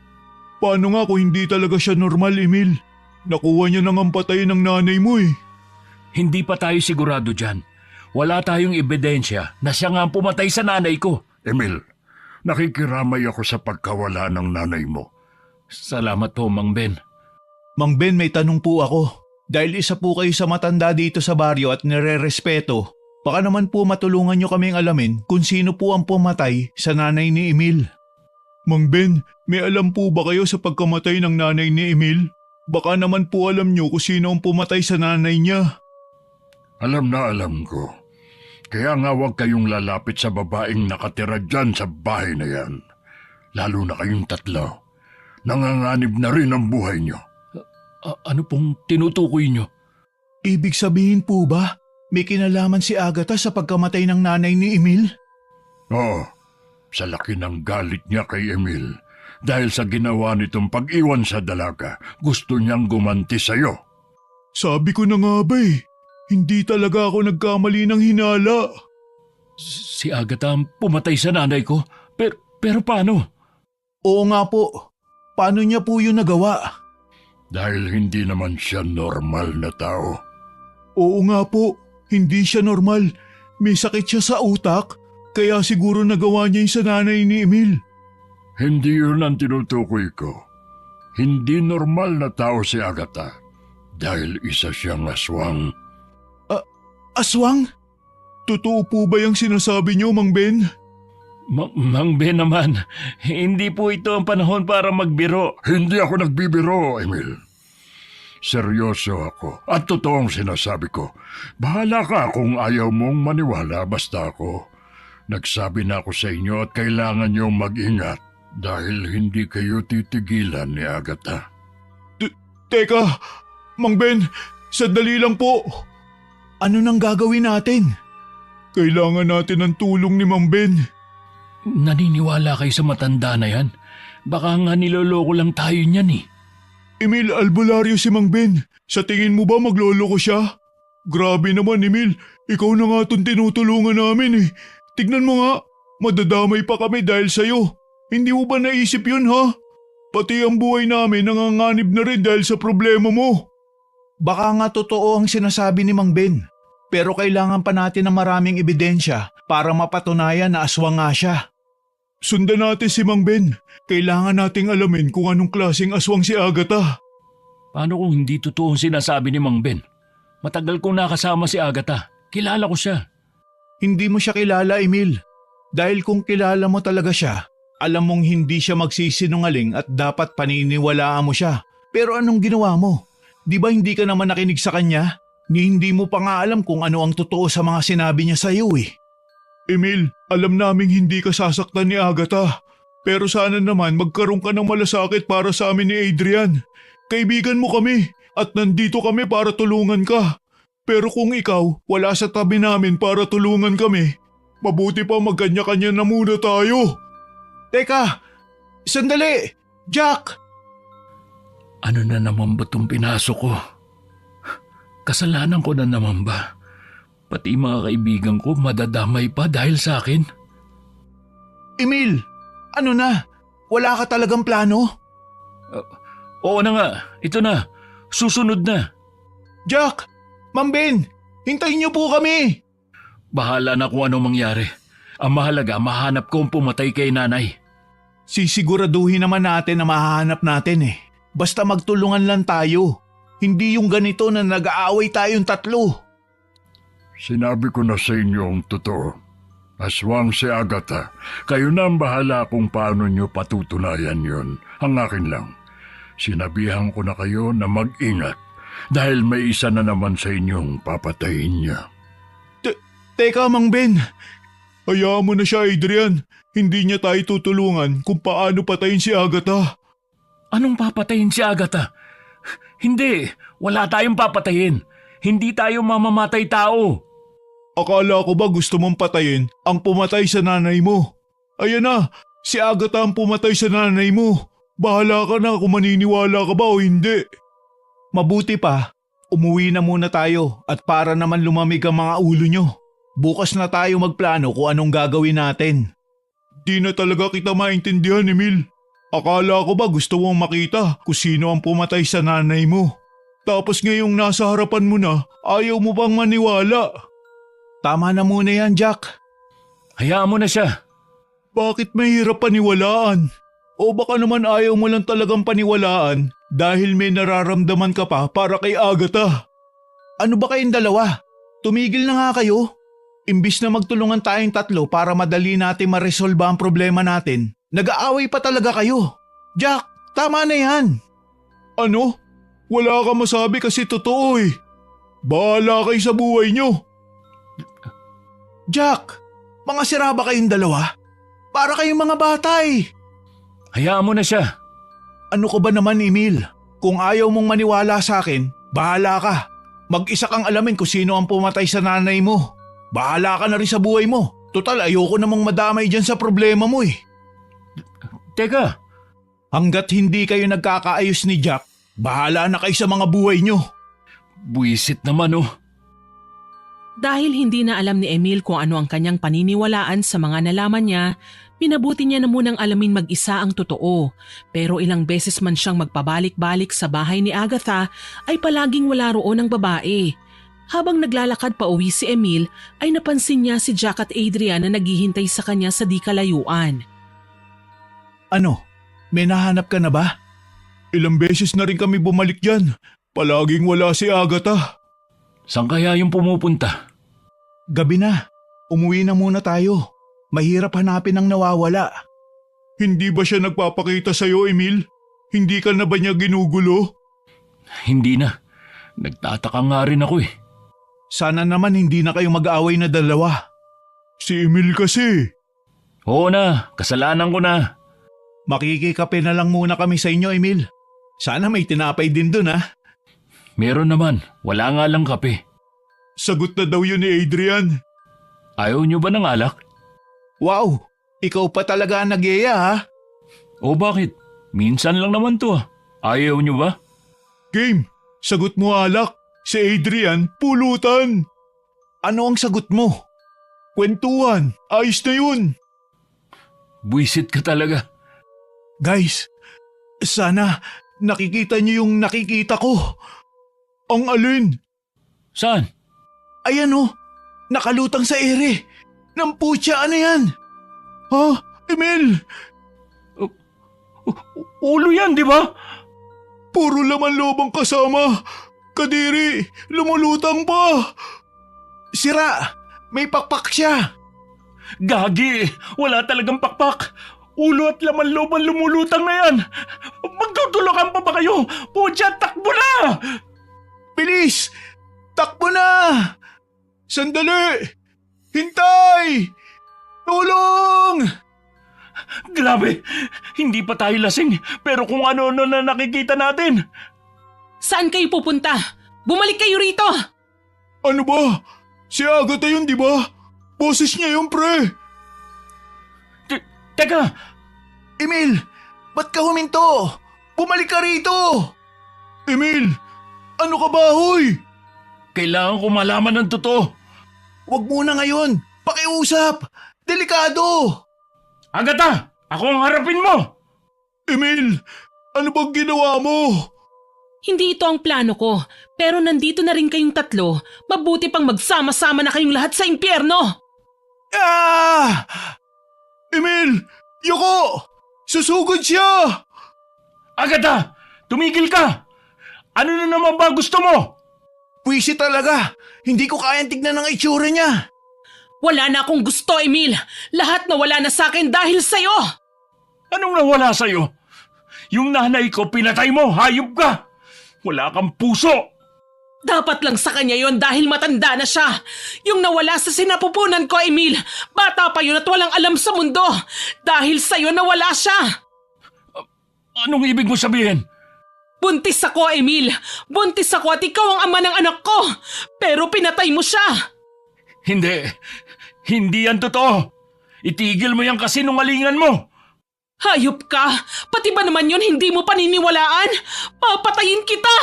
Paano nga kung hindi talaga siya normal, Emil? Nakuha niya nang ang patay ng nanay mo eh. Hindi pa tayo sigurado dyan. Wala tayong ebidensya na siya nga ang pumatay sa nanay ko. Emil, nakikiramay ako sa pagkawala ng nanay mo. Salamat po, Mang Ben. Mang Ben, may tanong po ako. Dahil isa po kayo sa matanda dito sa baryo at nire-respeto, baka naman po matulungan niyo kaming alamin kung sino po ang pumatay sa nanay ni Emil. Mang Ben, may alam po ba kayo sa pagkamatay ng nanay ni Emil? Baka naman po alam niyo kung sino ang pumatay sa nanay niya. Alam na alam ko. Kaya nga huwag kayong lalapit sa babaeng nakatira dyan sa bahay na yan. Lalo na kayong tatlo. Nanganganib na rin ang buhay niyo. Ano pong tinutukoy niyo? Ibig sabihin po ba, may kinalaman si Agatha sa pagkamatay ng nanay ni Emil? Oo, sa laki ng galit niya kay Emil. Dahil sa ginawa nitong pag-iwan sa dalaga, gusto niyang gumanti sa'yo. Sabi ko na nga ba eh, hindi talaga ako nagkamali ng hinala. Si Agatha ang pumatay sa nanay ko? Pero paano? Oo nga po, paano niya po yun nagawa? Dahil hindi naman siya normal na tao. Oo nga po, hindi siya normal. May sakit siya sa utak, kaya siguro nagawa niya yung sa nanay ni Emil. Hindi yun ang tinutukoy ko. Hindi normal na tao si Agatha dahil isa siyang aswang. Aswang? Totoo po ba yung sinasabi niyo, Mang Ben? Mang Ben naman, hindi po ito ang panahon para magbiro. Hindi ako nagbibiro, Emil. Seryoso ako at totoong sinasabi ko. Bahala ka kung ayaw mong maniwala basta ako. Nagsabi na ako sa inyo at kailangan niyong mag-ingat dahil hindi kayo titigilan ni Agatha. Teka, Mang Ben, sandali lang po. Ano nang gagawin natin? Kailangan natin ng tulong ni Mang Ben. Naniniwala kayo sa matanda na yan? Baka nga niloloko lang tayo niyan eh. Emil, albularyo si Mang Ben. Sa tingin mo ba magloloko siya? Grabe naman, Emil. Ikaw na nga itong tinutulungan namin eh. Tignan mo nga, madadamay pa kami dahil sa'yo. Hindi mo ba naisip yun ha? Pati ang buhay namin nanganganib na rin dahil sa problema mo. Baka nga totoo ang sinasabi ni Mang Ben. Pero kailangan pa natin ng maraming ebidensya para mapatunayan na aswang nga siya. Sundan natin si Mang Ben. Kailangan nating alamin kung anong klaseng aswang si Agatha. Paano kung hindi totoo ang sinasabi ni Mang Ben? Matagal kong nakasama si Agatha. Kilala ko siya. Hindi mo siya kilala, Emil. Dahil kung kilala mo talaga siya, alam mong hindi siya magsisinungaling at dapat paniniwalaan mo siya. Pero anong ginawa mo? Di ba hindi ka naman nakinig sa kanya? Hindi mo pa nga alam kung ano ang totoo sa mga sinabi niya sa iyo eh. Emil, alam naming hindi ka sasaktan ni Agatha. Pero sana naman magkaroon ka ng malasakit para sa amin ni Adrian. Kaibigan mo kami at nandito kami para tulungan ka. Pero kung ikaw wala sa tabi namin para tulungan kami, mabuti pa magkanya-kanya na muna tayo. Teka, sandali! Jack! Ano na naman ba itong pinasok ko? Kasalanan ko na naman ba? Pati mga kaibigan ko madadamay pa dahil sa akin? Emil, ano na? Wala ka talagang plano? Oo na nga, ito na. Susunod na. Jack! Mang Ben! Hintayin niyo po kami! Bahala na kung anong mangyari. Ang mahalaga, mahanap ko ang pumatay kay nanay. Sisiguraduhin naman natin na mahahanap natin eh. Basta magtulungan lang tayo. Hindi yung ganito na nag-aaway tayong tatlo. Sinabi ko na sa inyo ang totoo. Aswang si Agatha. Kayo na ang bahala kung paano nyo patutunayan yon. Ang akin lang. Sinabihan ko na kayo na mag-ingat dahil may isa na naman sa inyong papatayin niya. Teka, Mang Ben. Hayaan mo na siya, Adrian. Hindi niya tayo tutulungan kung paano patayin si Agatha. Anong papatayin si Agatha? Hindi, wala tayong papatayin. Hindi tayo mamamatay tao. Akala ko ba gusto mong patayin ang pumatay sa nanay mo? Ayan na, si Agatha ang pumatay sa nanay mo. Bahala ka na kung maniniwala ka ba o hindi. Mabuti pa, umuwi na muna tayo at para naman lumamig ang mga ulo nyo. Bukas na tayo magplano kung anong gagawin natin. Di na talaga kita maintindihan, Emil. Akala ko ba gusto mong makita kung sino ang pumatay sa nanay mo? Tapos ngayong nasa harapan mo na, ayaw mo bang maniwala? Tama na muna yan, Jack. Hayaan mo na siya. Bakit mahirap paniwalaan? O baka naman ayaw mo lang talagang paniwalaan dahil may nararamdaman ka pa para kay Agatha? Ano ba kayong dalawa? Tumigil na nga kayo. Imbis na magtulungan tayong tatlo para madali natin maresolba ang problema natin, nag-aaway pa talaga kayo. Jack, tama na yan. Ano? Wala ka masabi kasi totoo eh. Bahala kayo sa buhay nyo. Jack, mga sira ba kayong dalawa? Para kayong mga bata eh. Hayaan mo na siya. Ano ka ba naman, Emil? Kung ayaw mong maniwala sa akin, bahala ka. Mag-isa kang alamin kung sino ang pumatay sa nanay mo. Bahala ka na rin sa buhay mo. Total, ayoko namang madamay dyan sa problema mo eh. Teka. Hanggat hindi kayo nagkakaayos ni Jack, bahala na kayo sa mga buhay nyo. Buwisit naman oh. Dahil hindi na alam ni Emil kung ano ang kanyang paniniwalaan sa mga nalaman niya, pinabuti niya na munang alamin mag-isa ang totoo. Pero ilang beses man siyang magpabalik-balik sa bahay ni Agatha ay palaging wala roon ang babae. Habang naglalakad pa uwi si Emil ay napansin niya si Jack at Adrian na naghihintay sa kanya sa di kalayuan. Ano? May nahanap ka na ba? Ilang beses na rin kami bumalik dyan. Palaging wala si Agatha. Saan kaya yung pumupunta? Gabi na. umuwi na muna tayo. Mahirap hanapin ang nawawala. Hindi ba siya nagpapakita sa'yo, Emil? Hindi ka na ba niya ginugulo? Hindi na. Nagtataka nga rin ako eh. Sana naman hindi na kayo mag-aaway na dalawa. Si Emil kasi. Oo na, kasalanan ko na. Makikikape na lang muna kami sa inyo, Emil. Sana may tinapay din dun, ha? Meron naman, wala nga lang kape. Sagot na daw yun ni Adrian. Ayaw niyo ba ng alak? Wow, ikaw pa talaga ang nagyaya, ha? O bakit? Minsan lang naman to ah. Ayaw niyo ba? Game, sagot mo alak. Si Adrian, pulutan. Ano ang sagot mo? Kwentuhan, ayos na yun. Buisit ka talaga. Guys, sana nakikita niyo yung nakikita ko. Ang alin? Saan? Ayan oh, nakalutang sa ere. Namputya, ano yan? Ha? Emil? Ulo yan, di ba? Puro laman loob ang kasama. Kadiri, lumulutang pa. Sira, may pakpak siya. Gagi, wala talagang pakpak. Ulo at laman loob ang lumulutang na yan. Magtutulakan pa ba kayo? Putya, takbo na! Bilis! Takbo na! Sandali! Hintay! Tulong! Grabe, hindi pa tayo lasing pero kung ano-ano na nakikita natin. Saan kayo pupunta? Bumalik kayo rito! Ano ba? Si Agatha yun, di ba? Boses niya yung pre. Teka, Emil, ba't ka huminto? Bumalik ka rito! Emil, ano ka ba, hoy? kailangan ko malaman ng totoo. Huwag muna ngayon. Pakiusap. Delikado. Agatha, ako ang harapin mo! Emil, ano bang ginawa mo? Hindi ito ang plano ko, pero nandito na rin kayong tatlo. Mabuti pang magsama-sama na kayong lahat sa impyerno! Ah! Emil! Yuko! Susugod siya! Agatha, tumigil ka! Ano na naman ba gusto mo? Pwisi talaga! Hindi ko kayang tignan ang itsura niya! Wala na akong gusto, Emil! Lahat nawala na sa akin dahil sa'yo! Anong nawala sa'yo? Yung nanay ko pinatay mo, hayop ka! Wala kang puso! Dapat lang sa kanya yon dahil matanda na siya. Yung nawala sa sinapupunan ko, Emil. Bata pa yun at walang alam sa mundo. Dahil sa'yo nawala siya. Anong ibig mo sabihin? Buntis ako, Emil. Buntis ako at ikaw ang ama ng anak ko. Pero pinatay mo siya. Hindi. Hindi yan totoo. Itigil mo yung kasinungalingan mo. Hayop ka. Pati ba naman yun hindi mo paniniwalaan? Papatayin kita.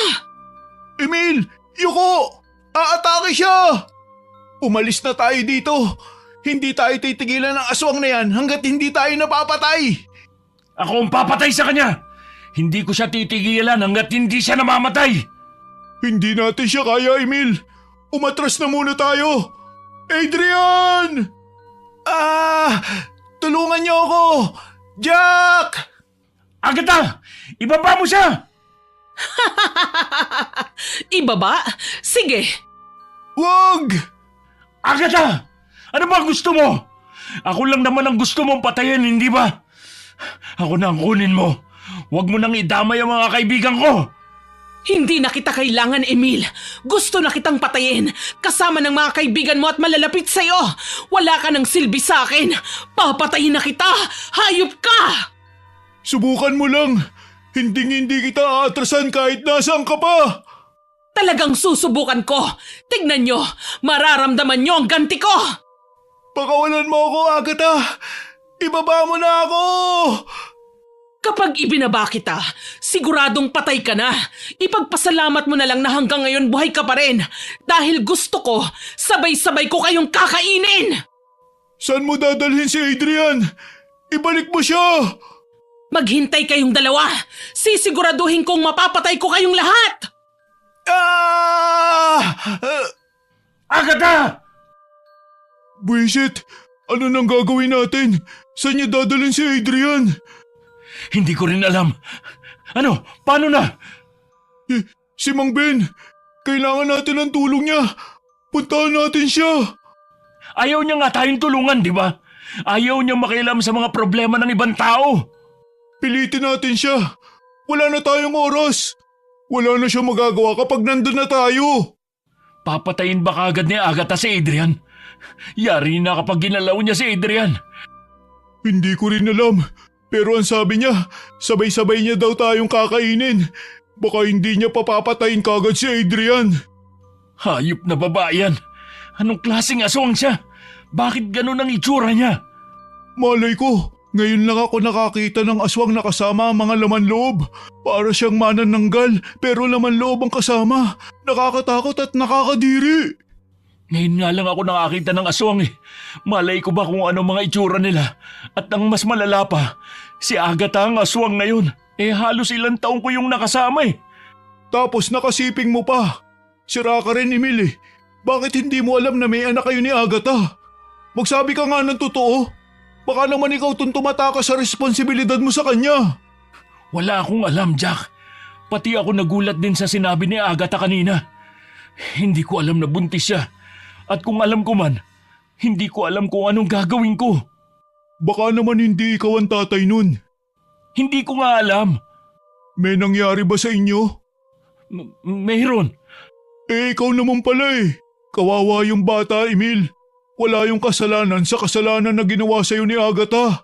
Emil! Yuko! Aatake siya! Umalis na tayo dito. Hindi tayo titigilan ng aswang na yan hanggat hindi tayo napapatay. Ako ang papatay sa kanya. Hindi ko siya titigilan hanggat hindi siya namamatay. Hindi natin siya kaya, Emil. Umatras na muna tayo. Adrian! Tulungan niyo ako! Jack! Agatha! Ibaba mo siya! Ibaba? Sige. Wag! Agatha! Ano ba gusto mo? Ako lang naman ang gusto mong patayin, hindi ba? Ako na ang kunin mo. Huwag mo nang idamay ang mga kaibigan ko. Hindi na kita kailangan, Emil. Gusto na kitang patayin. Kasama ng mga kaibigan mo at malalapit sa'yo. Wala ka ng silbi sa akin. Papatayin na kita. Hayop ka! Subukan mo lang. Hindi kita aatrasan kahit nasaan ka pa. Talagang susubukan ko. Tignan nyo. Mararamdaman nyo ang ganti ko. Pakawalan mo ako, Agatha. Ibaba mo na ako. Kapag ibinaba kita, siguradong patay ka na. Ipagpasalamat mo na lang na hanggang ngayon buhay ka pa rin. Dahil gusto ko, sabay-sabay ko kayong kakainin. Saan mo dadalhin si Adrian? Ibalik mo siya. Maghintay kayong dalawa. Sisiguraduhin kong mapapatay ko kayong lahat. Agatha! Buisit, ano nang gagawin natin? Saan niya dadalhin si Adrian? Hindi ko rin alam. Ano? Paano na? Si Mang Ben, kailangan natin ng tulong niya. Puntahan natin siya. Ayaw niya nga tayong tulungan, di ba? Ayaw niya makialam sa mga problema ng ibang tao. Pilitin natin siya. Wala na tayong oras. Wala na siya magagawa kapag nandun na tayo. Papatayin ba kagad ni Agatha si Adrian? Yari na kapag ginalaw niya si Adrian. Hindi ko rin alam. Pero ang sabi niya, sabay-sabay niya daw tayong kakainin. Baka hindi niya papapatayin kagad si Adrian. Hayop na babae yan. Anong klaseng aswang siya? Bakit ganun ang itsura niya? Malay ko, ngayon lang ako nakakita ng aswang na kasama ang mga laman loob. Para siyang manananggal pero laman loob ang kasama. Nakakatakot at nakakadiri. Ngayon nga lang ako nakakita ng aswang eh. Malay ko ba kung ano mga itsura nila? At ang mas malala pa, si Agatha ang aswang ngayon. Halos ilang taong ko yung nakasama eh. Tapos nakasiping mo pa. Sira ka rin, Emil eh. Bakit hindi mo alam na may anak kayo ni Agatha? Magsabi ka nga ng totoo. Baka naman ikaw tumatakas sa responsibilidad mo sa kanya. Wala akong alam, Jack. Pati ako nagulat din sa sinabi ni Agatha kanina. Hindi ko alam na buntis siya. At kung alam ko man, hindi ko alam kung anong gagawin ko. Baka naman hindi ikaw ang tatay nun. Hindi ko nga alam. May nangyari ba sa inyo? Mayroon. Ikaw naman pala eh. Kawawa yung bata, Emil. Wala yung kasalanan sa kasalanan na ginawa sa'yo ni Agatha.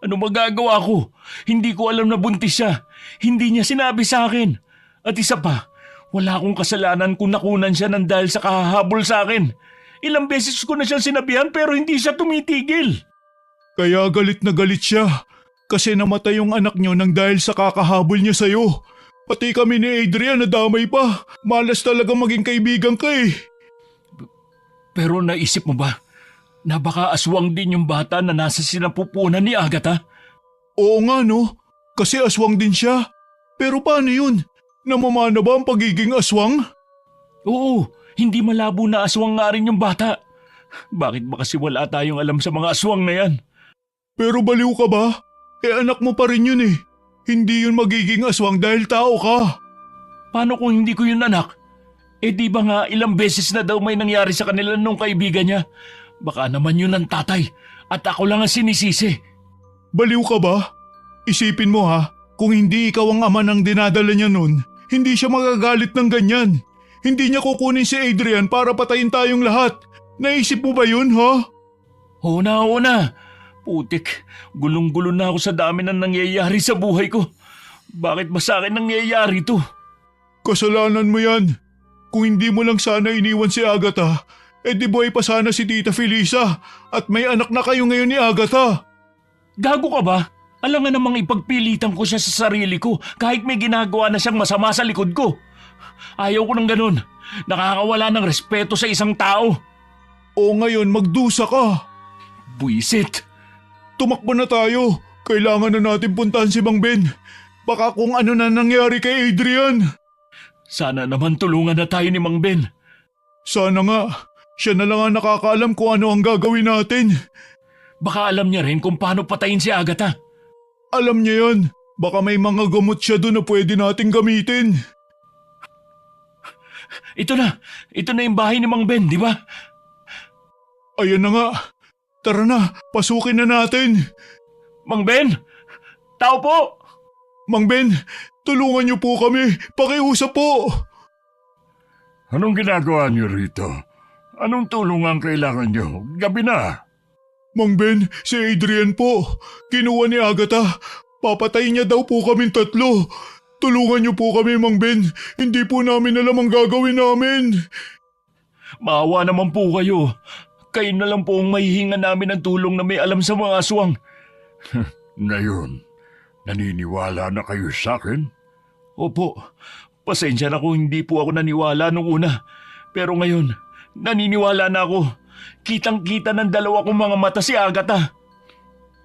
Ano magagawa ko? Hindi ko alam na buntis siya. Hindi niya sinabi sa akin. At isa pa, wala akong kasalanan kung nakunan siya ng dahil sa kahahabol sa akin. Ilang beses ko na siyang sinabihan pero hindi siya tumitigil. Kaya galit na galit siya. Kasi namatay yung anak niyo nang dahil sa kakahabol niya sa'yo. Pati kami ni Adrian nadamay pa. Malas talaga maging kaibigan ka eh. Pero naisip mo ba na baka aswang din yung bata na nasa sinapupunan ni Agatha? Oo nga no. Kasi aswang din siya. Pero paano yun? Namamana ba ang pagiging aswang? Oo, hindi malabo na aswang nga rin yung bata. Bakit ba kasi wala tayong alam sa mga aswang na yan? Pero baliw ka ba? Anak mo pa rin yun eh. Hindi yun magiging aswang dahil tao ka. Paano kung hindi ko yun anak? Di ba nga ilang beses na daw may nangyari sa kanila nung kaibigan niya? Baka naman yun ang tatay at ako lang ang sinisisi. Baliw ka ba? Isipin mo ha, kung hindi ikaw ang ama ng dinadala niya nun, hindi siya magagalit ng ganyan. Hindi niya kukunin si Adrian para patayin tayong lahat. Naisip mo ba yun ha? Oo na. Putik, gulong-gulo na ako sa dami ng nangyayari sa buhay ko. Bakit ba sa akin nangyayari to? Kasalanan mo yan. Kung hindi mo lang sana iniwan si Agatha, di buhay pa sana si Tita Felisa at may anak na kayo ngayon ni Agatha. Gago ka ba? Alam nga namang ipagpilitan ko siya sa sarili ko kahit may ginagawa na siyang masama sa likod ko. Ayaw ko ng ganun. Nakakawala ng respeto sa isang tao. O ngayon magdusa ka. Buisit. Tumakbo na tayo. Kailangan na natin puntahan si Mang Ben. Baka kung ano na nangyari kay Adrian. Sana naman tulungan na tayo ni Mang Ben. Sana nga. Siya na lang ang nakakaalam kung ano ang gagawin natin. Baka alam niya rin kung paano patayin si Agatha. Alam niya yan. Baka may mga gamot siya doon na pwede nating gamitin. Ito na yung bahay ni Mang Ben, di ba? Ayan na nga. Tara na, pasukin na natin. Mang Ben! Tao po! Mang Ben, tulungan niyo po kami. Pakiusap po. Anong ginagawa niyo rito? Anong tulong ang kailangan niyo? Gabi na. Mang Ben, si Adrian po. Kinuha ni Agatha. Papatayin niya daw po kaming tatlo. Tulungan niyo po kami, Mang Ben. Hindi po namin alam ang gagawin namin. Maawa naman po kayo. Kayo na lang po ang mahihinga namin ng tulong na may alam sa mga aswang. Ngayon, naniniwala na kayo sa akin? Opo, pasensya na kung hindi po ako naniwala nung una. Pero ngayon, naniniwala na ako. Kitang-kita ng dalawa kong mga mata si Agatha.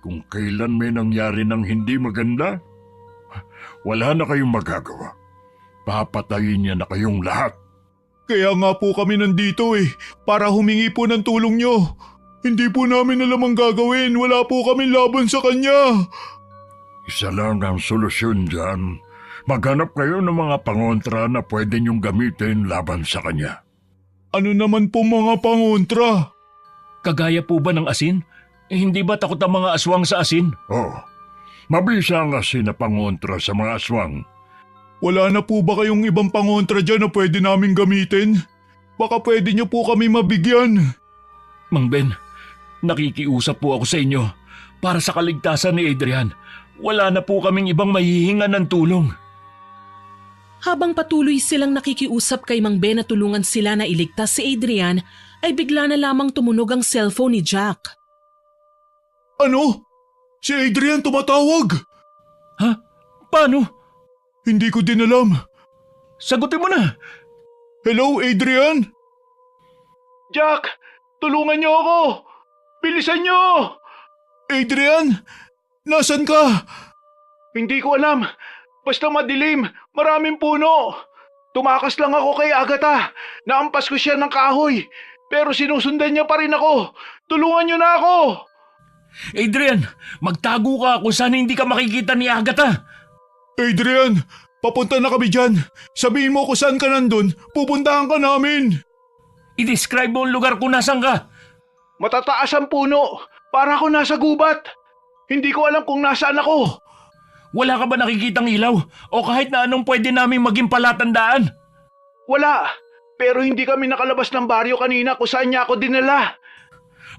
Kung kailan may nangyari ng hindi maganda, wala na kayong magagawa. Papatayin niya na kayong lahat. Kaya nga po kami nandito para humingi po ng tulong niyo. Hindi po namin alam ang gagawin. Wala po kami laban sa kanya. Isa lang ang solusyon dyan. Maghanap kayo ng mga pangontra na pwede niyong gamitin laban sa kanya. Ano naman po mga pangontra? Kagaya po ba ng asin? Hindi ba takot ang mga aswang sa asin? Oo. Mabisa ang asin na pangontra sa mga aswang. Wala na po ba kayong ibang pangontra dyan na pwede namin gamitin? Baka pwede niyo po kami mabigyan. Mang Ben, nakikiusap po ako sa inyo para sa kaligtasan ni Adrian. Wala na po kaming ibang mahihingan ng tulong. Habang patuloy silang nakikiusap kay Mang Ben na tulungan sila na iligtas si Adrian, ay bigla na lamang tumunog ang cellphone ni Jack. Ano? Si Adrian tumatawag! Ha? Paano? Hindi ko din alam. Sagutin mo na! Hello, Adrian? Jack, tulungan niyo ako! Bilisan niyo! Adrian, nasan ka? Hindi ko alam. Basta madilim, maraming puno. Tumakas lang ako kay Agatha. Naampas ko siya ng kahoy. Pero sinusundan niya pa rin ako. Tulungan niyo na ako! Adrian, magtago ka kung saan hindi ka makikita ni Agatha. Adrian, papunta na kami dyan. Sabihin mo kung saan ka nandun, pupuntahan ka namin. I-describe mo ang lugar kung nasan ka. Matataas ang puno, para ako nasa gubat. Hindi ko alam kung nasaan ako. Wala ka ba nakikitang ilaw o kahit na anong pwede naming maging palatandaan? Wala, pero hindi kami nakalabas ng baryo kanina kung saan niya ako dinala.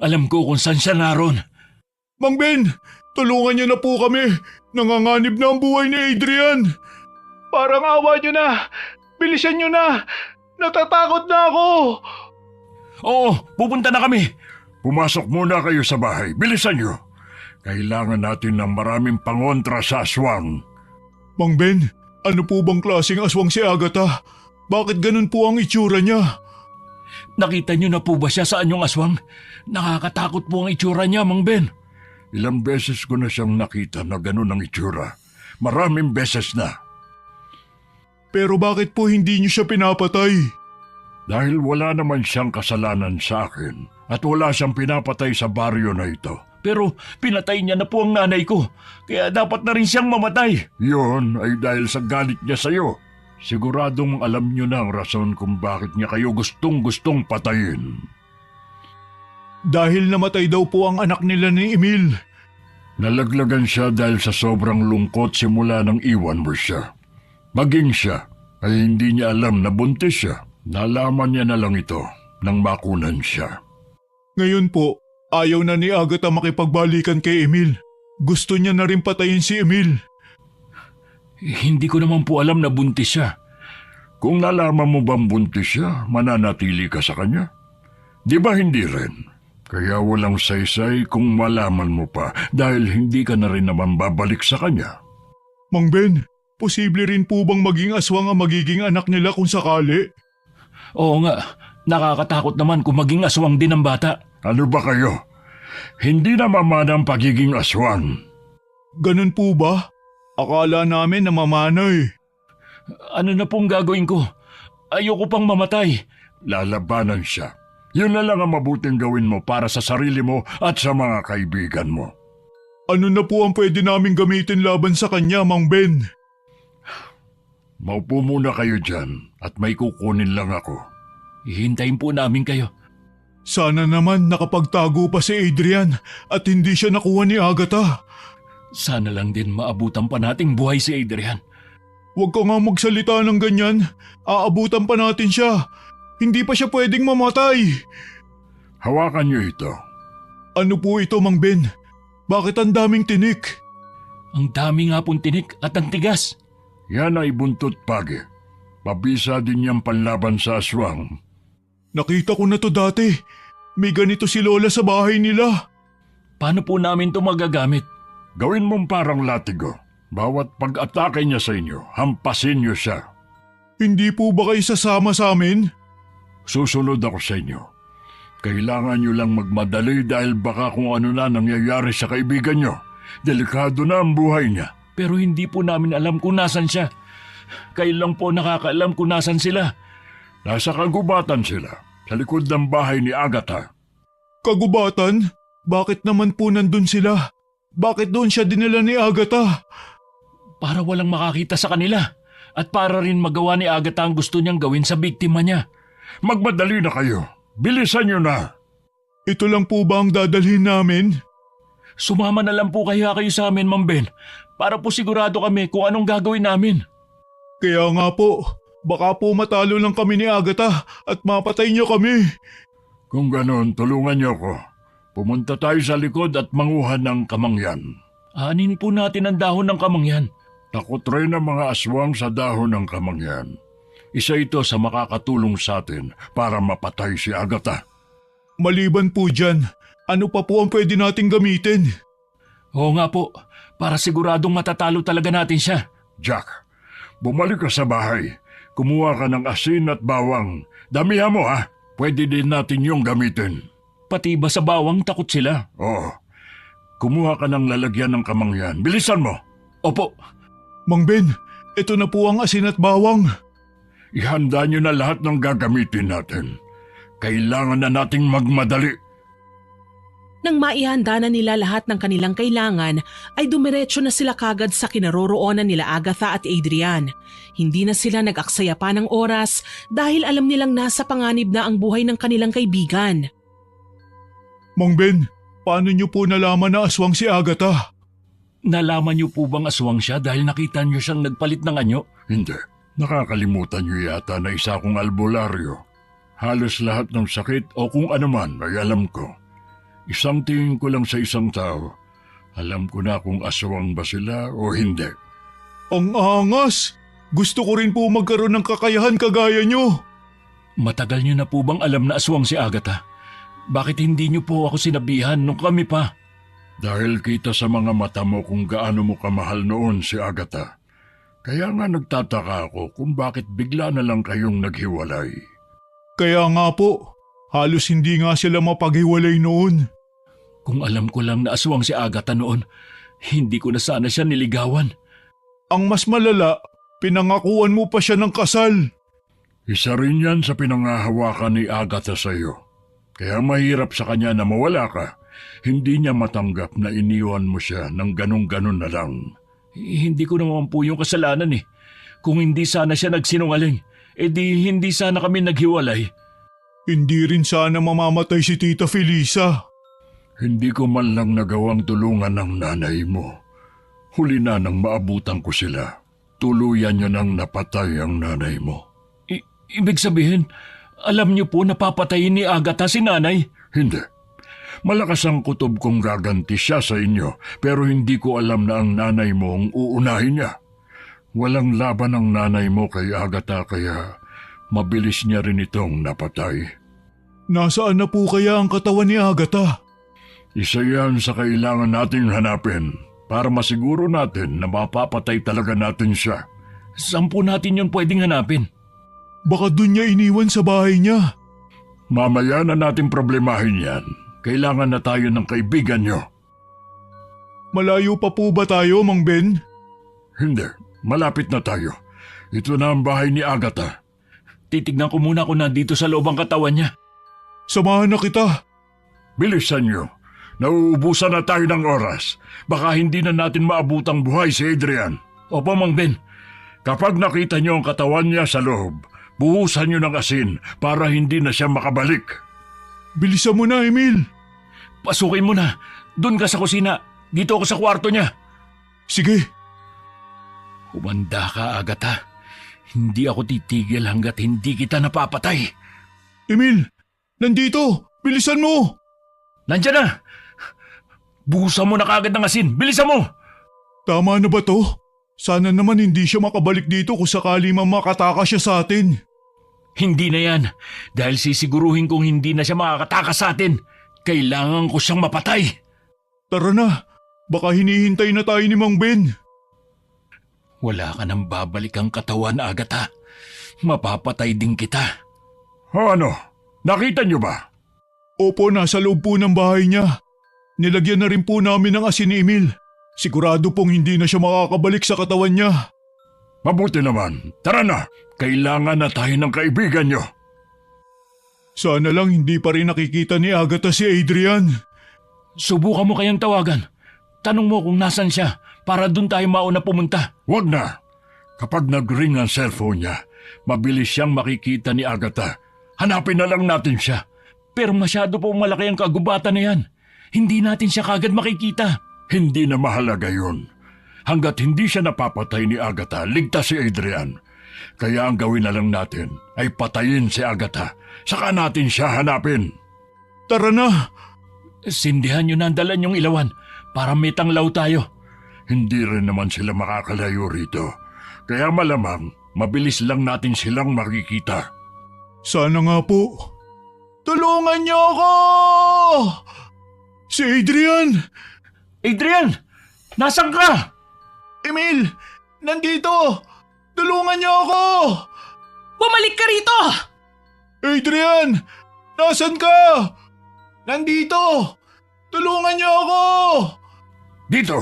Alam ko kung saan siya naroon. Mang Ben, tulungan niyo na po kami. Nanganganib na ang buhay ni Adrian. Parang awa niyo na. Bilisan niyo na. Natatakot na ako. Oo, pupunta na kami. Pumasok muna kayo sa bahay. Bilisan nyo. Kailangan natin ng maraming pangontra sa aswang. Mang Ben, ano po bang klaseng aswang si Agatha? Bakit ganun po ang itsura niya? Nakita niyo na po ba siya sa anyong aswang? Nakakatakot po ang itsura niya, Mang Ben. Ilang beses ko na siyang nakita na ganun ang itsura. Maraming beses na. Pero bakit po hindi niyo siya pinapatay? Dahil wala naman siyang kasalanan sa akin at wala siyang pinapatay sa baryo na ito. Pero pinatay niya na po ang nanay ko, kaya dapat na rin siyang mamatay. Yon ay dahil sa galit niya sa'yo. Siguradong alam niyo na ang rason kung bakit niya kayo gustong-gustong patayin. Dahil namatay daw po ang anak nila ni Emil. Nalaglagan siya dahil sa sobrang lungkot simula nang iwan mo siya. Maging siya ay hindi niya alam na buntis siya. Nalaman niya na lang ito nang makunan siya. Ngayon po, ayaw na ni Agatha makipagbalikan kay Emil. Gusto niya na rin patayin si Emil. Hindi ko naman po alam na buntis siya. Kung nalaman mo bang buntis siya, mananatili ka sa kanya? Di ba hindi rin? Kaya walang saysay kung malaman mo pa dahil hindi ka na rin naman babalik sa kanya. Mang Ben, posible rin po bang maging aswang ang magiging anak nila kung sakali? Oo nga, nakakatakot naman kung maging aswang din ang bata. Ano ba kayo? Hindi na mamana ang pagiging aswang. Ganun po ba? Akala namin na mamana eh. Ano na pong gagawin ko? Ayoko pang mamatay. Lalabanan siya. Yun na lang ang mabuting gawin mo para sa sarili mo at sa mga kaibigan mo. Ano na po ang pwede naming gamitin laban sa kanya, Mang Ben? Maupo muna kayo dyan at may kukunin lang ako. Hihintayin po namin kayo. Sana naman nakapagtago pa si Adrian at hindi siya nakuha ni Agatha. Sana lang din maabutan pa nating buhay si Adrian. Huwag ka nga magsalita ng ganyan. Aabutan pa natin siya. Hindi pa siya pwedeng mamatay. Hawakan niyo ito. Ano po ito, Mang Ben? Bakit ang daming tinik? Ang dami nga pong tinik at ang tigas. Yan ay buntot pagi. Mabisa din niyang panlaban sa aswang. Nakita ko na to dati. May ganito si Lola sa bahay nila. Paano po namin ito magagamit? Gawin mong parang latigo. Bawat pag-atake niya sa inyo, hampasin niyo siya. Hindi po ba kayo sasama sa amin? Susunod ako sa inyo. Kailangan niyo lang magmadali dahil baka kung ano na nangyayari sa kaibigan niyo. Delikado na ang buhay niya. Pero hindi po namin alam kung nasan siya. Kayo lang po nakakaalam kung nasan sila. Nasa kagubatan sila, sa likod ng bahay ni Agatha. Kagubatan? Bakit naman po nandun sila? Bakit doon siya dinala ni Agatha? Para walang makakita sa kanila. At para rin magawa ni Agatha ang gusto niyang gawin sa biktima niya. Magmadali na kayo. Bilisan niyo na. Ito lang po ba ang dadalhin namin? Sumama na lang po kaya kayo sa amin, Mang Ben, para po sigurado kami kung anong gagawin namin. Kaya nga po, baka po matalo lang kami ni Agatha at mapatay niyo kami. Kung ganon, tulungan niyo ko. Pumunta tayo sa likod at manguha ng kamangyan. Anin po natin ang dahon ng kamangyan. Takot rin ang mga aswang sa dahon ng kamangyan. Isa ito sa makakatulong sa atin para mapatay si Agatha. Maliban po dyan, ano pa po ang pwede nating gamitin? Oo nga po, para siguradong matatalo talaga natin siya. Jack, bumalik ka sa bahay. Kumuha ka ng asin at bawang. Damihan mo ha, pwede din natin yung gamitin. Pati ba sa bawang takot sila? Oo. Kumuha ka ng lalagyan ng kamangyan. Bilisan mo. Opo. Mang Ben, ito na po ang asin at bawang. Ihanda niyo na lahat ng gagamitin natin. Kailangan na nating magmadali. Nang maihanda na nila lahat ng kanilang kailangan, ay dumiretso na sila kagad sa kinaroroonan nila Agatha at Adrian. Hindi na sila nag-aksaya pa ng oras dahil alam nilang nasa panganib na ang buhay ng kanilang kaibigan. Mang Ben, paano niyo po nalaman na aswang si Agatha? Nalaman niyo po bang aswang siya dahil nakita niyo siyang nagpalit ng anyo? Hindi. Nakakalimutan niyo yata na isa kong albularyo. Halos lahat ng sakit o kung anuman ay alam ko. Isang tingin ko lang sa isang tao. Alam ko na kung aswang ba sila o hindi. Ang angas! Gusto ko rin po magkaroon ng kakayahan kagaya niyo. Matagal niyo na po bang alam na aswang si Agatha? Bakit hindi niyo po ako sinabihan nung kami pa? Dahil kita sa mga mata mo kung gaano mo kamahal noon si Agatha. Kaya nga nagtataka ako kung bakit bigla na lang kayong naghiwalay. Kaya nga po, halos hindi nga sila mapaghiwalay noon. Kung alam ko lang na aswang si Agatha noon, hindi ko na sana siya niligawan. Ang mas malala, pinangakuan mo pa siya ng kasal. Isa rin yan sa pinangahawakan ni Agatha sa iyo. Kaya mahirap sa kanya na mawala ka. Hindi niya matanggap na iniwan mo siya ng ganun-ganun na lang. Hindi ko naman po yung kasalanan eh. Kung hindi sana siya nagsinungaling, edi hindi sana kami naghiwalay. Hindi rin sana mamamatay si Tita Felisa. Hindi ko man lang nagawang tulungan ng nanay mo. Huli na nang maabutan ko sila. Tuluyan niya nang napatay ang nanay mo. Ibig sabihin, alam niyo po napapatayin ni Agatha si nanay? Hindi. Malakas ang kutob kong gaganti siya sa inyo, pero hindi ko alam na ang nanay mo ang uunahin niya. Walang laban ang nanay mo kay Agatha kaya mabilis niya rin itong napatay. Nasaan na po kaya ang katawan ni Agatha? Isa yan sa kailangan nating hanapin para masiguro natin na mapapatay talaga natin siya. Saan po natin yun pwedeng hanapin? Baka dun niya iniwan sa bahay niya. Mamaya na natin problemahin yan. Kailangan na tayo ng kaibigan niyo. Malayo pa po ba tayo, Mang Ben? Hindi, malapit na tayo. Ito na ang bahay ni Agatha. Titignan ko muna kung nandito sa loob ang katawan niya. Samahan na kita. Bilisan niyo. Nauubusan na tayo ng oras. Baka hindi na natin maabutang buhay si Adrian. Opo, Mang Ben. Kapag nakita niyo ang katawan niya sa loob, buhusan niyo ng asin para hindi na siya makabalik. Bilisan mo na, Emil. Pasukin mo na. Doon ka sa kusina. Dito ako sa kwarto niya. Sige. Humanda ka, Agatha. Hindi ako titigil hanggat hindi kita napapatay. Emil, nandito. Bilisan mo. Nandiyan na. Buhusan mo na kagad ng asin. Bilisan mo. Tama na ba to? Sana naman hindi siya makabalik dito kung sakali makataka siya sa atin. Hindi na yan. Dahil sisiguruhin kong hindi na siya makakatakas sa atin. Kailangan ko siyang mapatay. Tara na. Baka hinihintay na tayo ni Mang Ben. Wala ka nang babalik ang katawan, Agatha. Mapapatay din kita. Ano? Nakita niyo ba? Opo, nasa loob po ng bahay niya. Nilagyan na rin po namin ng asin ni Emil. Sigurado pong hindi na siya makakabalik sa katawan niya. Mabuti naman. Tara na. Kailangan na tayo ng kaibigan niyo. Sana lang hindi pa rin nakikita ni Agatha si Adrian. Subukan mo kayang tawagan. Tanong mo kung nasan siya para doon tayo mauna pumunta. Huwag na. Kapag nag-ring ang cellphone niya, mabilis siyang makikita ni Agatha. Hanapin na lang natin siya. Pero masyado pong malaki ang kagubatan na yan. Hindi natin siya kagad makikita. Hindi na mahalaga yun. Hanggat hindi siya napapatay ni Agatha, ligtas si Adrian. Kaya ang gawin na lang natin ay patayin si Agatha. Saka natin siya hanapin. Tara na! Sindihan nyo na ang dala nyong ilawan para may tanglaw tayo. Hindi rin naman sila makakalayo rito. Kaya malamang, mabilis lang natin silang makikita. Sana nga po. Tulungan niyo ako! Si Adrian! Adrian! Nasaan ka? Emil! Nandito! Tulungan niyo ako! Bumalik ka rito! Adrian! Nasaan ka? Nandito! Tulungan niyo ako! Dito!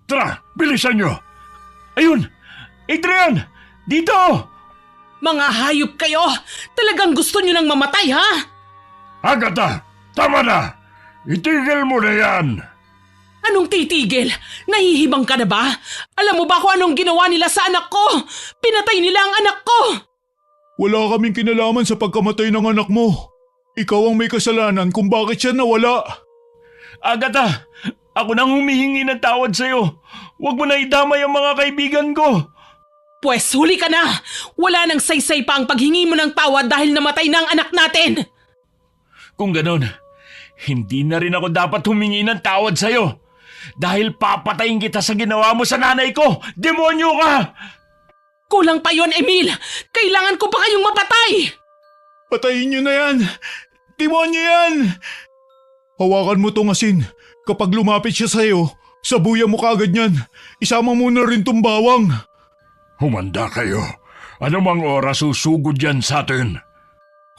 Tara! Bilisan nyo! Ayun! Adrian! Dito! Mga hayop kayo! Talagang gusto nyo nang mamatay, ha? Agatha! Tama na! Itigil mo na yan! Anong titigil? Nahihibang ka na ba? Alam mo ba kung anong ginawa nila sa anak ko? Pinatay nila ang anak ko! Wala kaming kinalaman sa pagkamatay ng anak mo. Ikaw ang may kasalanan kung bakit siya nawala. Agatha! Ako nang humihingi ng tawad sa'yo. Huwag mo na idamay ang mga kaibigan ko. Pwes huli ka na! Wala nang saysay pa ang paghingi mo ng tawad dahil namatay na ang anak natin! Kung ganon, hindi na rin ako dapat humingi ng tawad sa'yo. Dahil papatayin kita sa ginawa mo sa nanay ko! Demonyo ka! Kulang pa yon, Emil! Kailangan ko pa kayong mapatay! Patayin niyo na yan! Demonyo yan! Hawakan mo tong asin. Kapag lumapit siya sa'yo, sabuyan mo kagad yan. Isama mo na rin tong bawang. Humanda kayo. Anumang oras susugod yan sa atin.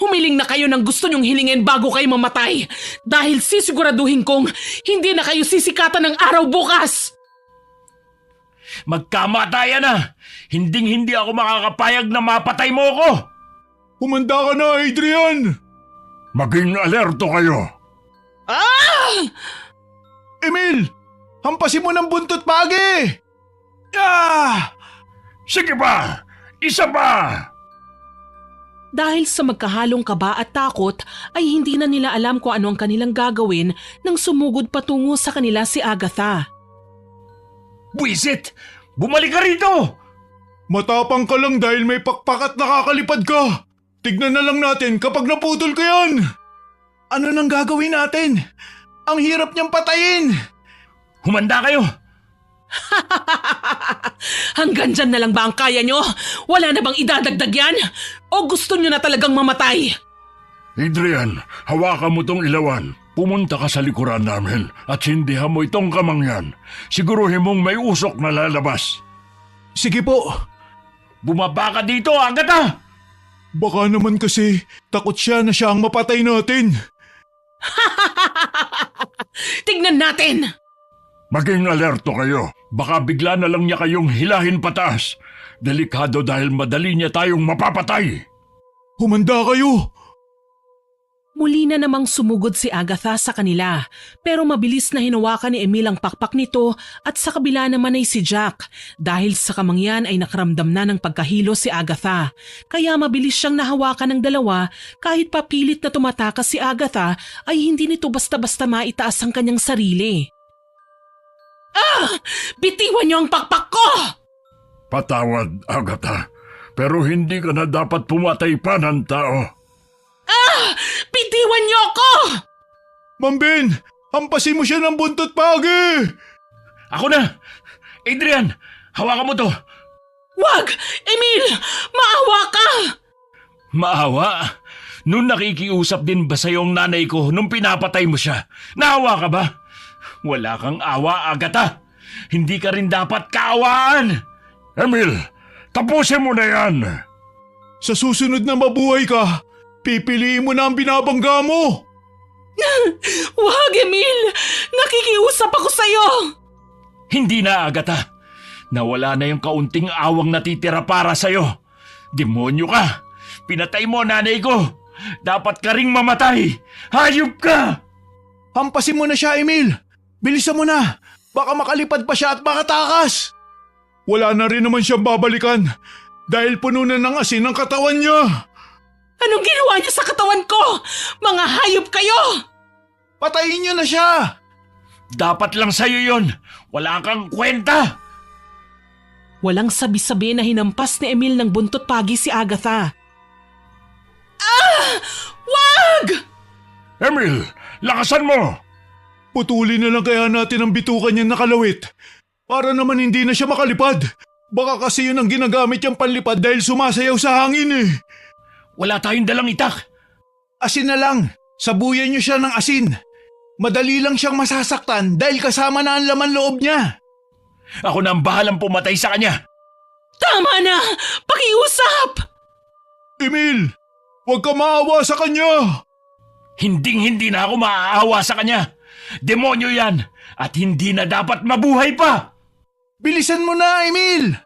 Humiling na kayo ng gusto nyong hilingin bago kayo mamatay dahil sisiguraduhin kong hindi na kayo sisikatan ng araw bukas! Magkamatayan na! Hinding-hindi ako makakapayag na mapatay mo ako! Humanda ka na, Adrian! Maging alerto kayo. Ah! Emil! Hampasin mo ng buntot pagi! Ah! Sige pa! Isa pa! Dahil sa magkahalong kaba at takot ay hindi na nila alam kung ano ang kanilang gagawin nang sumugod patungo sa kanila si Agatha. Buisit! Bumalik ka rito! Matapang ka lang dahil may pakpak at nakakalipad ka. Tignan na lang natin kapag naputol ko yan. Ano nang gagawin natin? Ang hirap niyang patayin. Humanda kayo! Hanggang dyan na lang ba ang kaya nyo? Wala na bang idadagdag yan? O gusto nyo na talagang mamatay? Adrian, hawakan mo tong ilawan. Pumunta ka sa likuran namin at sindihan mo itong kamangyan. Siguruhin mong may usok na lalabas. Sige po. Bumaba ka dito, Agatha! Baka naman kasi takot siya na siya ang mapatay natin. Tignan natin! Maging alerto kayo. Baka bigla na lang niya kayong hilahin pataas. Delikado dahil madali niya tayong mapapatay. Humanda kayo. Muli na namang sumugod si Agatha sa kanila pero mabilis na hinawakan ni Emil ang pakpak nito at sa kabila naman ay si Jack. Dahil sa kamangyan ay nakaramdam na ng pagkahilo si Agatha. Kaya mabilis siyang nahawakan ng dalawa kahit papilit na tumatakas si Agatha ay hindi nito basta-basta maitaas ang kanyang sarili. Ah! Bitiwan niyo ang pakpak ko! Patawad, Agatha. Pero hindi ka na dapat pumatay pa ng tao. Ah! Bitiwan niyo ako! Ma'am Ben, hampasin mo siya ng buntot pagi. Ako na! Adrian, hawakan mo to! Wag! Emil! Maawa ka! Maawa? Noon nakikiusap din ba sa'yo ang nanay ko nung pinapatay mo siya? Naawa ka ba? Wala kang awa, Agatha. Hindi ka rin dapat kaawaan. Emil, tapusin mo na yan. Sa susunod na mabuhay ka, pipiliin mo na ang binabangga mo. Wag, Emil! Nakikiusap ako sa'yo! Hindi na, Agatha. Nawala na yung kaunting awang natitira para sa'yo. Demonyo ka. Pinatay mo nanay ko. Dapat ka ring mamatay. Hayop ka! Hampasin mo na siya, Emil. Bilisan mo na. Baka makalipad pa siya at makatakas. Wala na rin naman siyang babalikan dahil puno na ng asin ang katawan niya. Anong ginawa niyo sa katawan ko? Mga hayop kayo! Patayin niyo na siya! Dapat lang sa'yo yun. Wala kang kwenta. Walang sabi-sabi na hinampas ni Emil ng buntot pagi si Agatha. Wag! Emil, lakasan mo! Putulin na lang kaya natin ang bitukan niyang nakalawit. Para naman hindi na siya makalipad. Baka kasi yun ang ginagamit niyang panlipad dahil sumasayaw sa hangin eh. Wala tayong dalang itak. Asin na lang. Sabuyan niyo siya ng asin. Madali lang siyang masasaktan dahil kasama na ang laman loob niya. Ako na ang bahalang pumatay sa kanya. Tama na! Pakiusap! Emil, huwag ka maawa sa kanya. Hinding-hindi na ako maaawa sa kanya. Demonyo yan at hindi na dapat mabuhay pa. Bilisan mo na, Emil!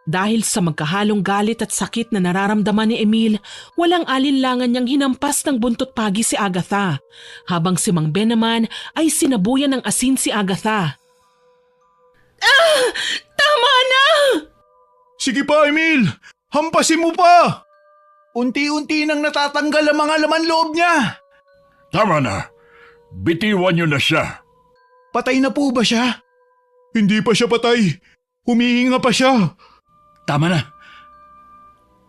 Dahil sa magkahalong galit at sakit na nararamdaman ni Emil, walang alinlangan niyang hinampas ng buntot pagi si Agatha, habang si Mang Ben naman ay sinabuyan ng asin si Agatha. Tama na! Sige pa, Emil! Hampasin mo pa! Unti-unti nang natatanggal ang mga laman loob niya. Tama na. Bitiwan niyo na siya. Patay na po ba siya? Hindi pa siya patay. Humihinga pa siya. Tama na.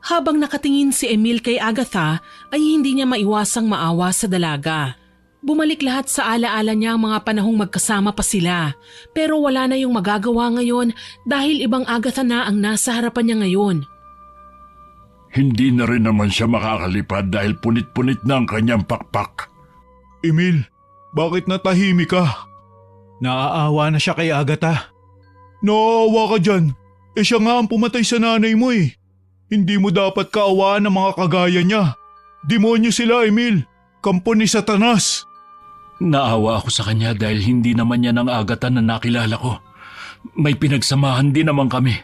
Habang nakatingin si Emil kay Agatha, ay hindi niya maiwasang maawa sa dalaga. Bumalik lahat sa alaala niya ang mga panahong magkasama pa sila, pero wala na yung magagawa ngayon dahil ibang Agatha na ang nasa harapan niya ngayon. Hindi na rin naman siya makakalipad dahil punit-punit na ang kanyang pakpak. Emil, bakit natahimik ka? Naaawa na siya kay Agatha. Naaawa ka dyan. Siya nga ang pumatay sa nanay mo eh. Hindi mo dapat kaawaan ng mga kagaya niya. Demonyo sila, Emil. Kampo ni Satanas. Naawa ako sa kanya dahil hindi naman niya ng Agatha na nakilala ko. May pinagsamahan din naman kami.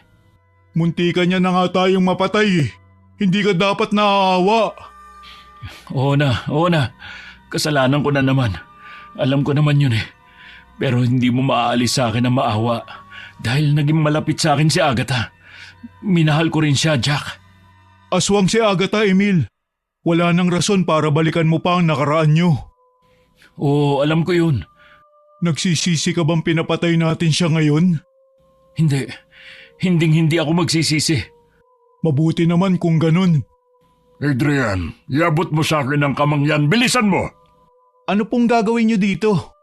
Munti ka niya na nga tayong mapatay eh. Hindi ka dapat naaawa. Oo na. Kasalanan ko na naman. Alam ko naman yun eh. Pero hindi mo maaalis sa akin ang maawa dahil naging malapit sa akin si Agatha. Minahal ko rin siya, Jack. Aswang si Agatha, Emil. Wala nang rason para balikan mo pa ang nakaraan niyo. Oo, alam ko yun. Nagsisisi ka bang pinapatay natin siya ngayon? Hindi. Hinding-hindi ako magsisisi. Mabuti naman kung ganun. Adrian, iabot mo sa akin ang kamangyan. Bilisan mo! Ano pong gagawin niyo dito?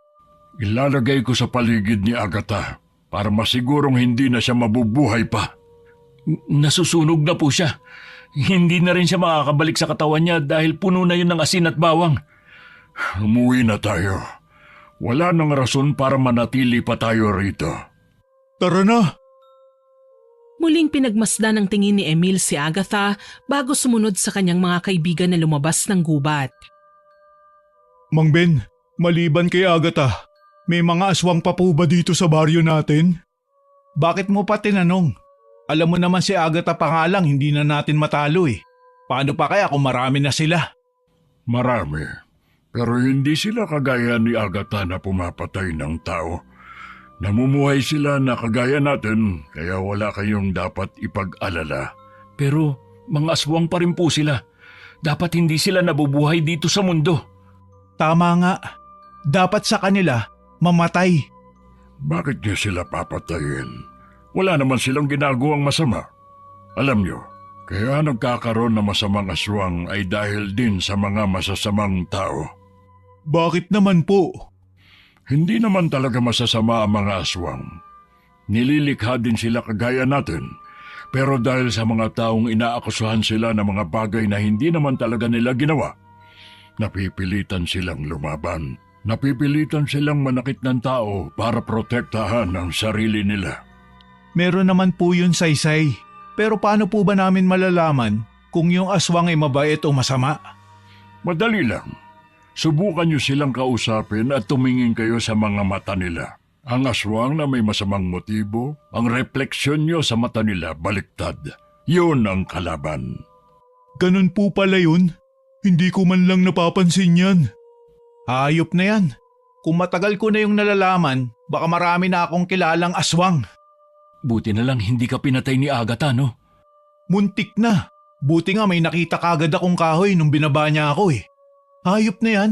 Ilalagay ko sa paligid ni Agatha para masigurong hindi na siya mabubuhay pa. Nasusunog na po siya. Hindi na rin siya makakabalik sa katawan niya dahil puno na yun ng asin at bawang. Umuwi na tayo. Wala nang rason para manatili pa tayo rito. Tara na! Muling pinagmasdan ng tingin ni Emil si Agatha bago sumunod sa kanyang mga kaibigan na lumabas ng gubat. Mang Ben, maliban kay Agatha, may mga aswang pa po ba dito sa baryo natin? Bakit mo pa tinanong? Alam mo naman si Agatha pa nga lang hindi na natin matalo eh. Paano pa kaya kung marami na sila? Marami. Pero hindi sila kagaya ni Agatha na pumapatay ng tao. Namumuhay sila na kagaya natin kaya wala kayong dapat ipag-alala. Pero mga aswang pa rin po sila. Dapat hindi sila nabubuhay dito sa mundo. Tama nga. Dapat sa kanila mamatay. Bakit niyo sila papatayin? Wala naman silang ginagawang masama. Alam niyo, kaya nagkakaroon ng masamang aswang ay dahil din sa mga masasamang tao. Bakit naman po? Hindi naman talaga masasama ang mga aswang. Nililikha din sila kagaya natin. Pero dahil sa mga taong inaakusahan sila ng mga bagay na hindi naman talaga nila ginawa, napipilitan silang lumaban. Napipilitan silang manakit ng tao para protektahan ang sarili nila. Meron naman po yun, Saysay. Pero paano po ba namin malalaman kung yung aswang ay mabait o masama? Madali lang. Subukan niyo silang kausapin at tumingin kayo sa mga mata nila. Ang aswang na may masamang motibo, ang refleksyon niyo sa mata nila baliktad. Yun ang kalaban. Ganun po pala yun. Hindi ko man lang napapansin yan. Hayop na yan. Kung matagal ko na yung nalalaman, baka marami na akong kilalang aswang. Buti na lang hindi ka pinatay ni Agatha, no? Muntik na. Buti nga may nakita kagad akong kahoy nung binaba niya ako eh. Hayop na yan.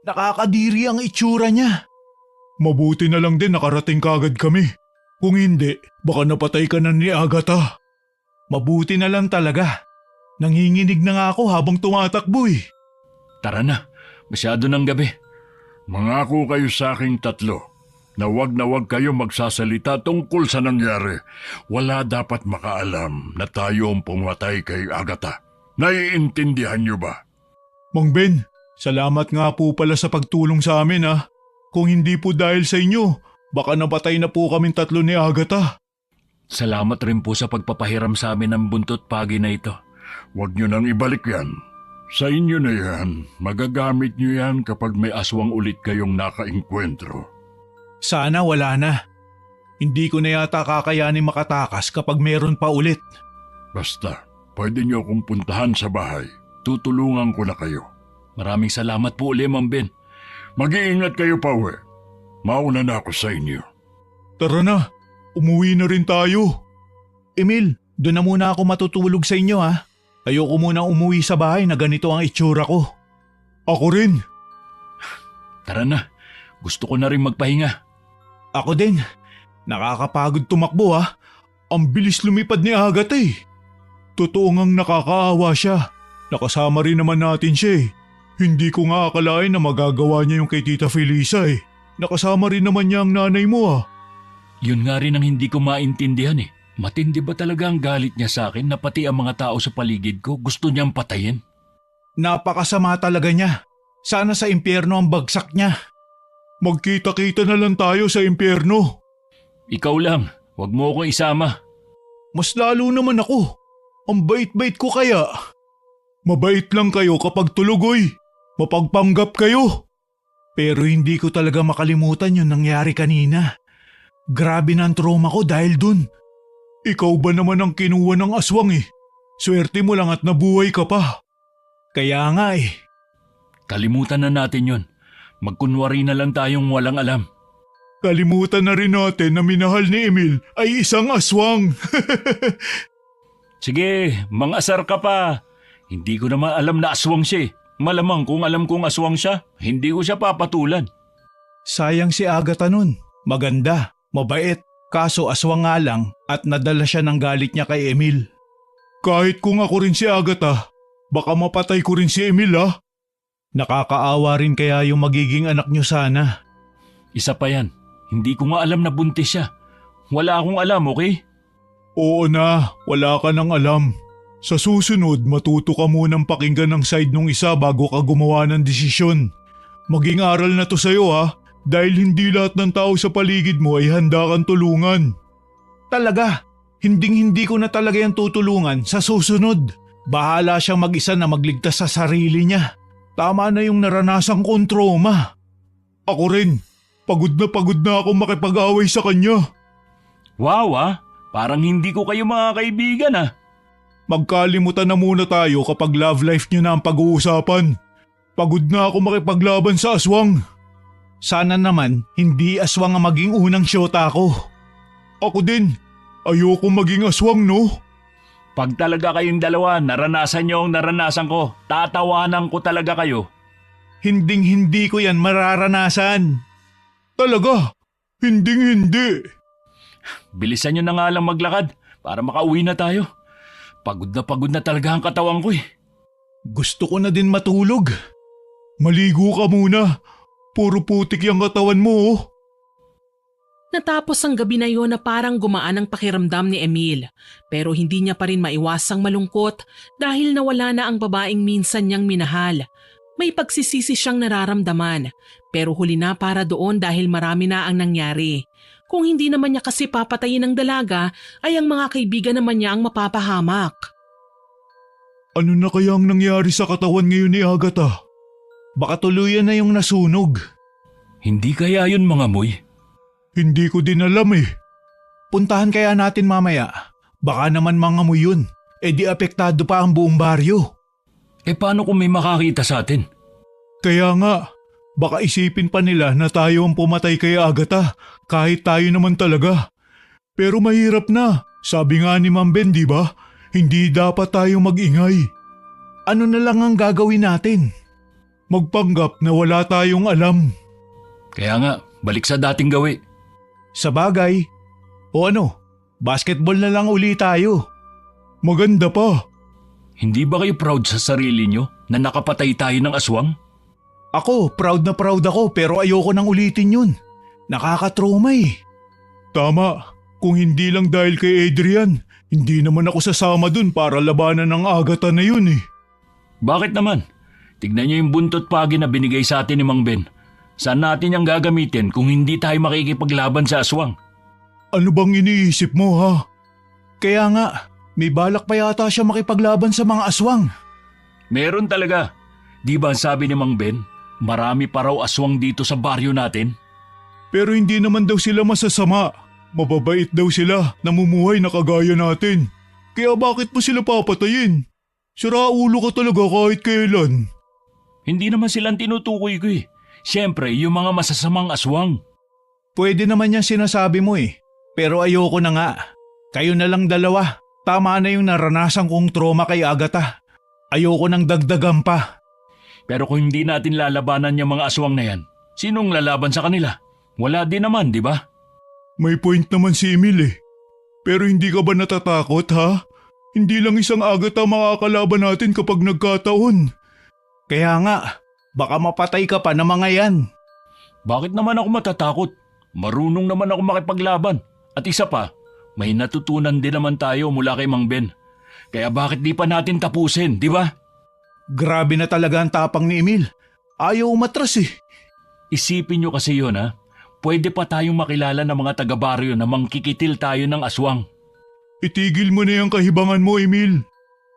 Nakakadiri ang itsura niya. Mabuti na lang din nakarating kagad kami. Kung hindi, baka napatay ka na ni Agatha. Mabuti na lang talaga. Nanginginig na nga ako habang tumatakbo eh. Tara na, masyado ng gabi. Mangako kayo sa aking tatlo na wag kayo magsasalita tungkol sa nangyari. Wala dapat makaalam na tayo ang pumatay kay Agatha. Naiintindihan niyo ba? Mang Ben, salamat nga po pala sa pagtulong sa amin ah. Kung hindi po dahil sa inyo, baka napatay na po kaming tatlo ni Agatha. Salamat rin po sa pagpapahiram sa amin ng buntot pagi na ito. Huwag niyo nang ibalik yan. Sa inyo na yan, magagamit niyo yan kapag may aswang ulit kayong nakainkwentro. Sana wala na. Hindi ko na yata kakayanin makatakas kapag meron pa ulit. Basta, pwede niyo akong puntahan sa bahay. Tutulungan ko na kayo. Maraming salamat po uli, Mang Ben. Mag-iingat kayo pa, uwi. Mauna na ako sa inyo. Tara na, umuwi na rin tayo. Emil, doon na muna ako matutulog sa inyo ha. Ayoko muna umuwi sa bahay na ganito ang itsura ko. Ako rin. Tara na, gusto ko na rin magpahinga. Ako din. Nakakapagod tumakbo ha. Ang bilis lumipad ni Agatha eh. Totoo ngang nakakaawa siya. Nakasama rin naman natin siya eh. Hindi ko nga akalain na magagawa niya yung kay Tita Felisa eh. Nakasama rin naman niya ang nanay mo ah. Yun nga rin ang hindi ko maintindihan eh. Matindi ba talaga ang galit niya sa akin na pati ang mga tao sa paligid ko gusto niyang patayin? Napakasama talaga niya. Sana sa impyerno ang bagsak niya. Magkita-kita na lang tayo sa impyerno. Ikaw lang, wag mo ako isama. Mas lalo naman ako. Ang bait-bait ko kaya. Mabait lang kayo kapag tulugoy. Mapagpanggap kayo. Pero hindi ko talaga makalimutan yung nangyari kanina. Grabe na ang trauma ko dahil dun. Ikaw ba naman ang kinuha ng aswang eh? Swerte mo lang at nabuhay ka pa. Kaya nga eh. Kalimutan na natin yon. Magkunwari na lang tayong walang alam. Kalimutan na rin natin na minahal ni Emil ay isang aswang. Sige, mang-asar ka pa. Hindi ko naman alam na aswang siya eh. Malamang kung alam kong aswang siya, hindi ko siya papatulan. Sayang si Agatha nun. Maganda, mabait. Kaso aswang nga lang at nadala siya ng galit niya kay Emil. Kahit kung ako rin si Agatha, baka mapatay ko rin si Emil ah. Nakakaawa rin kaya yung magiging anak niyo sana. Isa pa yan, hindi ko nga alam na buntis siya. Wala akong alam, okay? Oo na, wala ka nang alam. Sa susunod, matuto ka munang pakinggan ng side nung isa bago ka gumawa ng desisyon. Maging aral na to sa'yo ha. Dahil hindi lahat ng tao sa paligid mo ay handa kang tulungan. Talaga, hindi ko na talaga yung tutulungan sa susunod. Bahala siyang mag-isa na magligtas sa sarili niya. Tama na yung naranasan kong trauma. Ako rin, pagod na ako makipag-away sa kanya. Wow parang hindi ko kayo mga kaibigan ah. Magkalimutan na muna tayo kapag love life niyo na ang pag-uusapan. Pagod na ako makipaglaban sa aswang. Sana naman hindi aswang ang maging unang syota ko. Ako din, ayoko maging aswang no? Pag talaga kayong dalawa, naranasan niyo ang naranasan ko. Tatawanan ko talaga kayo. Hindi ko yan mararanasan. Talaga, hindi. Bilisan niyo na nga lang maglakad para makauwi na tayo. Pagod na talaga ang katawan ko eh. Gusto ko na din matulog. Maligo ka muna. Puro putik yung katawan mo oh. Natapos ang gabi na yon na parang gumaan ang pakiramdam ni Emil. Pero hindi niya pa rin maiwasang malungkot dahil nawala na ang babaeng minsan niyang minahal. May pagsisisi siyang nararamdaman pero huli na para doon dahil marami na ang nangyari. Kung hindi naman niya kasi papatayin ng dalaga ay ang mga kaibigan naman niya ang mapapahamak. Ano na kaya ang nangyari sa katawan ngayon ni Agatha? Baka tuluyan na yung nasunog. Hindi kaya yun mga moy? Hindi ko din alam eh. Puntahan kaya natin mamaya. Baka naman mga moy yun. E di apektado pa ang buong baryo. Paano kung may makakita sa atin? Kaya nga, baka isipin pa nila na tayo ang pumatay kay Agatha kahit tayo naman talaga. Pero mahirap na. Sabi nga ni Ma'am Ben, di ba? Hindi dapat tayo magingay. Ano na lang ang gagawin natin? Magpanggap na wala tayong alam. Kaya nga, balik sa dating gawi. Sa bagay. O ano, basketball na lang uli tayo. Maganda pa. Hindi ba kayo proud sa sarili nyo na nakapatay tayo ng aswang? Ako, proud na proud ako pero ayoko nang ulitin yun. Nakakatrauma eh. Tama, kung hindi lang dahil kay Adrian, hindi naman ako sasama dun para labanan ng Agatha na yun eh. Bakit naman? Tignan nyo yung buntot pagi na binigay sa atin ni Mang Ben. Saan natin yung gagamitin kung hindi tayo makikipaglaban sa aswang? Ano bang iniisip mo ha? Kaya nga, may balak pa yata siya makipaglaban sa mga aswang. Meron talaga. Di ba ang sabi ni Mang Ben, marami pa raw aswang dito sa baryo natin? Pero hindi naman daw sila masasama. Mababait daw sila, namumuhay na kagaya natin. Kaya bakit mo sila papatayin? Sira ulo ka talaga kahit kailan. Hindi naman silang tinutukoy ko eh. Siyempre, yung mga masasamang aswang. Pwede naman yan sinasabi mo eh. Pero ayoko na nga. Kayo na lang dalawa. Tama na yung naranasan kong trauma kay Agatha. Ayoko nang dagdagan pa. Pero kung hindi natin lalabanan yung mga aswang na yan, sinong lalaban sa kanila? Wala din naman, di ba? May point naman si Emil eh. Pero hindi ka ba natatakot ha? Hindi lang isang Agatha makakalaban natin kapag nagkataon. Kaya nga, baka mapatay ka pa ng mga yan. Bakit naman ako matatakot? Marunong naman ako makipaglaban. At isa pa, may natutunan din naman tayo mula kay Mang Ben. Kaya bakit di pa natin tapusin, di ba? Grabe na talaga ang tapang ni Emil. Ayaw umatras eh. Isipin nyo kasi yun ha. Pwede pa tayong makilala ng mga taga-baryo na mangkikitil tayo ng aswang. Itigil mo na yung kahibangan mo, Emil.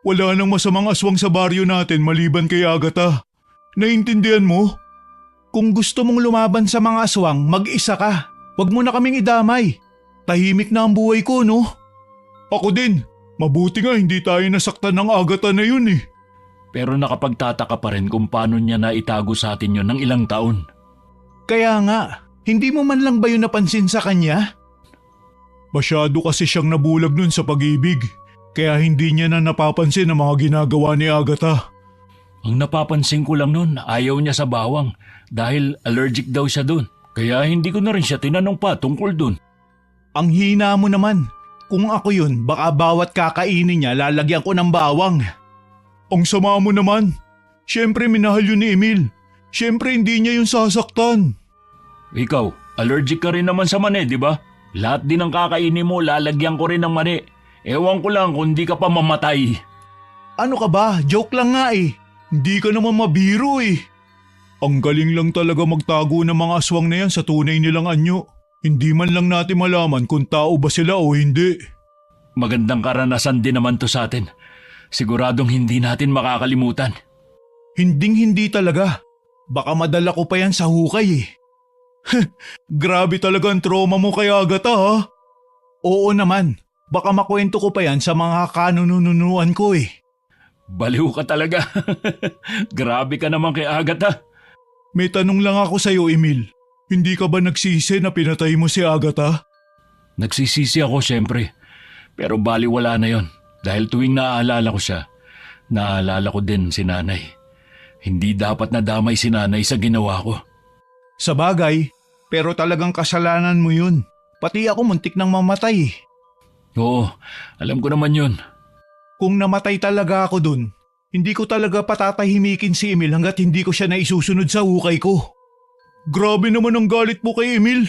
Wala nang masamang aswang sa baryo natin maliban kay Agatha. Naintindihan mo? Kung gusto mong lumaban sa mga aswang, mag-isa ka. Huwag mo na kaming idamay. Tahimik na ang buhay ko, no? Ako din. Mabuti nga hindi tayo nasaktan ng Agatha na yun eh. Pero nakapagtataka pa rin kung paano niya naitago sa atin yun ng ilang taon. Kaya nga, hindi mo man lang ba yun napansin sa kanya? Masyado kasi siyang nabulag nun sa pag-ibig. Kaya hindi niya na napapansin ang mga ginagawa ni Agatha. Ang napapansin ko lang nun, ayaw niya sa bawang dahil allergic daw siya dun. Kaya hindi ko na rin siya tinanong pa tungkol dun. Ang hina mo naman. Kung ako yun, baka bawat kakainin niya lalagyan ko ng bawang. Ang sama mo naman. Siyempre minahal yun ni Emil. Siyempre hindi niya yun sasaktan. Ikaw, allergic ka rin naman sa mani, di ba? Lahat din ng kakainin mo, lalagyan ko rin ng mani. Ewan ko lang kung di ka pa mamatay. Ano ka ba? Joke lang nga eh. Hindi ka naman mabiro eh. Ang galing lang talaga magtago ng mga aswang na yan sa tunay nilang anyo. Hindi man lang natin malaman kung tao ba sila o hindi. Magandang karanasan din naman to sa atin. Siguradong hindi natin makakalimutan. Hinding-hindi talaga. Baka madala ko pa yan sa hukay eh. Grabe talaga ang trauma mo kay Agatha ha? Oo naman. Baka makwento ko pa yan sa mga kanununuan ko eh. Baliw ka talaga. Grabe ka naman kay Agatha. May tanong lang ako sa'yo, Emil. Hindi ka ba nagsisi na pinatay mo si Agatha? Nagsisisi ako siyempre. Pero baliwala na yon. Dahil tuwing naaalala ko siya, naaalala ko din si nanay. Hindi dapat nadamay si nanay sa ginawa ko. Sa bagay, pero talagang kasalanan mo yun. Pati ako muntik nang mamatay. Oo, alam ko naman yun. Kung namatay talaga ako dun, hindi ko talaga patatahimikin si Emil hanggat hindi ko siya naisusunod sa hukay ko. Grabe naman ang galit mo kay Emil.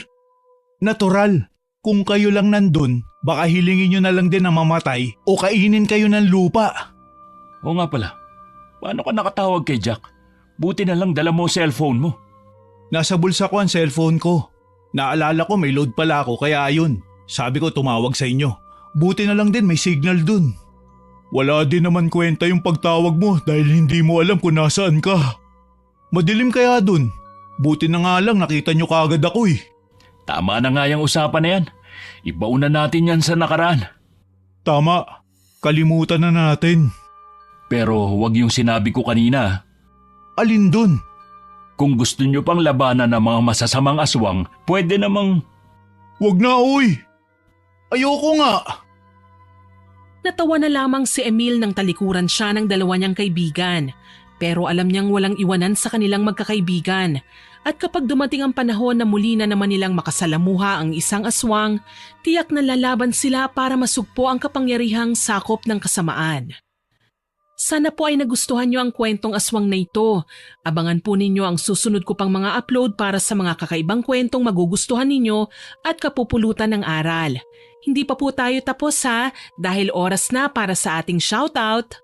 Natural, kung kayo lang nandun, baka hilingin nyo na lang din na mamatay o kainin kayo ng lupa. Oo nga pala, paano ka nakatawag kay Jack? Buti na lang dala mo cellphone mo. Nasa bulsa ko ang cellphone ko. Naalala ko may load pala ako kaya ayun. Sabi ko tumawag sa inyo. Buti na lang din may signal dun. Wala din naman kwenta yung pagtawag mo dahil hindi mo alam kung nasaan ka. Madilim kaya dun. Buti na nga lang nakita nyo kaagad ako eh. Tama na nga yung usapan na yan. Ibauna natin yan sa nakaraan. Tama. Kalimutan na natin. Pero huwag yung sinabi ko kanina. Alin dun? Kung gusto nyo pang labanan ng mga masasamang aswang, pwede namang... Wag na uy! Ayoko nga! Natawa na lamang si Emil nang talikuran siya ng dalawa niyang kaibigan. Pero alam niyang walang iwanan sa kanilang magkakaibigan. At kapag dumating ang panahon na muli na naman nilang makasalamuha ang isang aswang, tiyak na lalaban sila para masugpo ang kapangyarihang sakop ng kasamaan. Sana po ay nagustuhan niyo ang kwentong aswang na ito. Abangan po ninyo ang susunod ko pang mga upload para sa mga kakaibang kwentong magugustuhan ninyo at kapupulutan ng aral. Hindi pa po tayo tapos ha, dahil oras na para sa ating shoutout.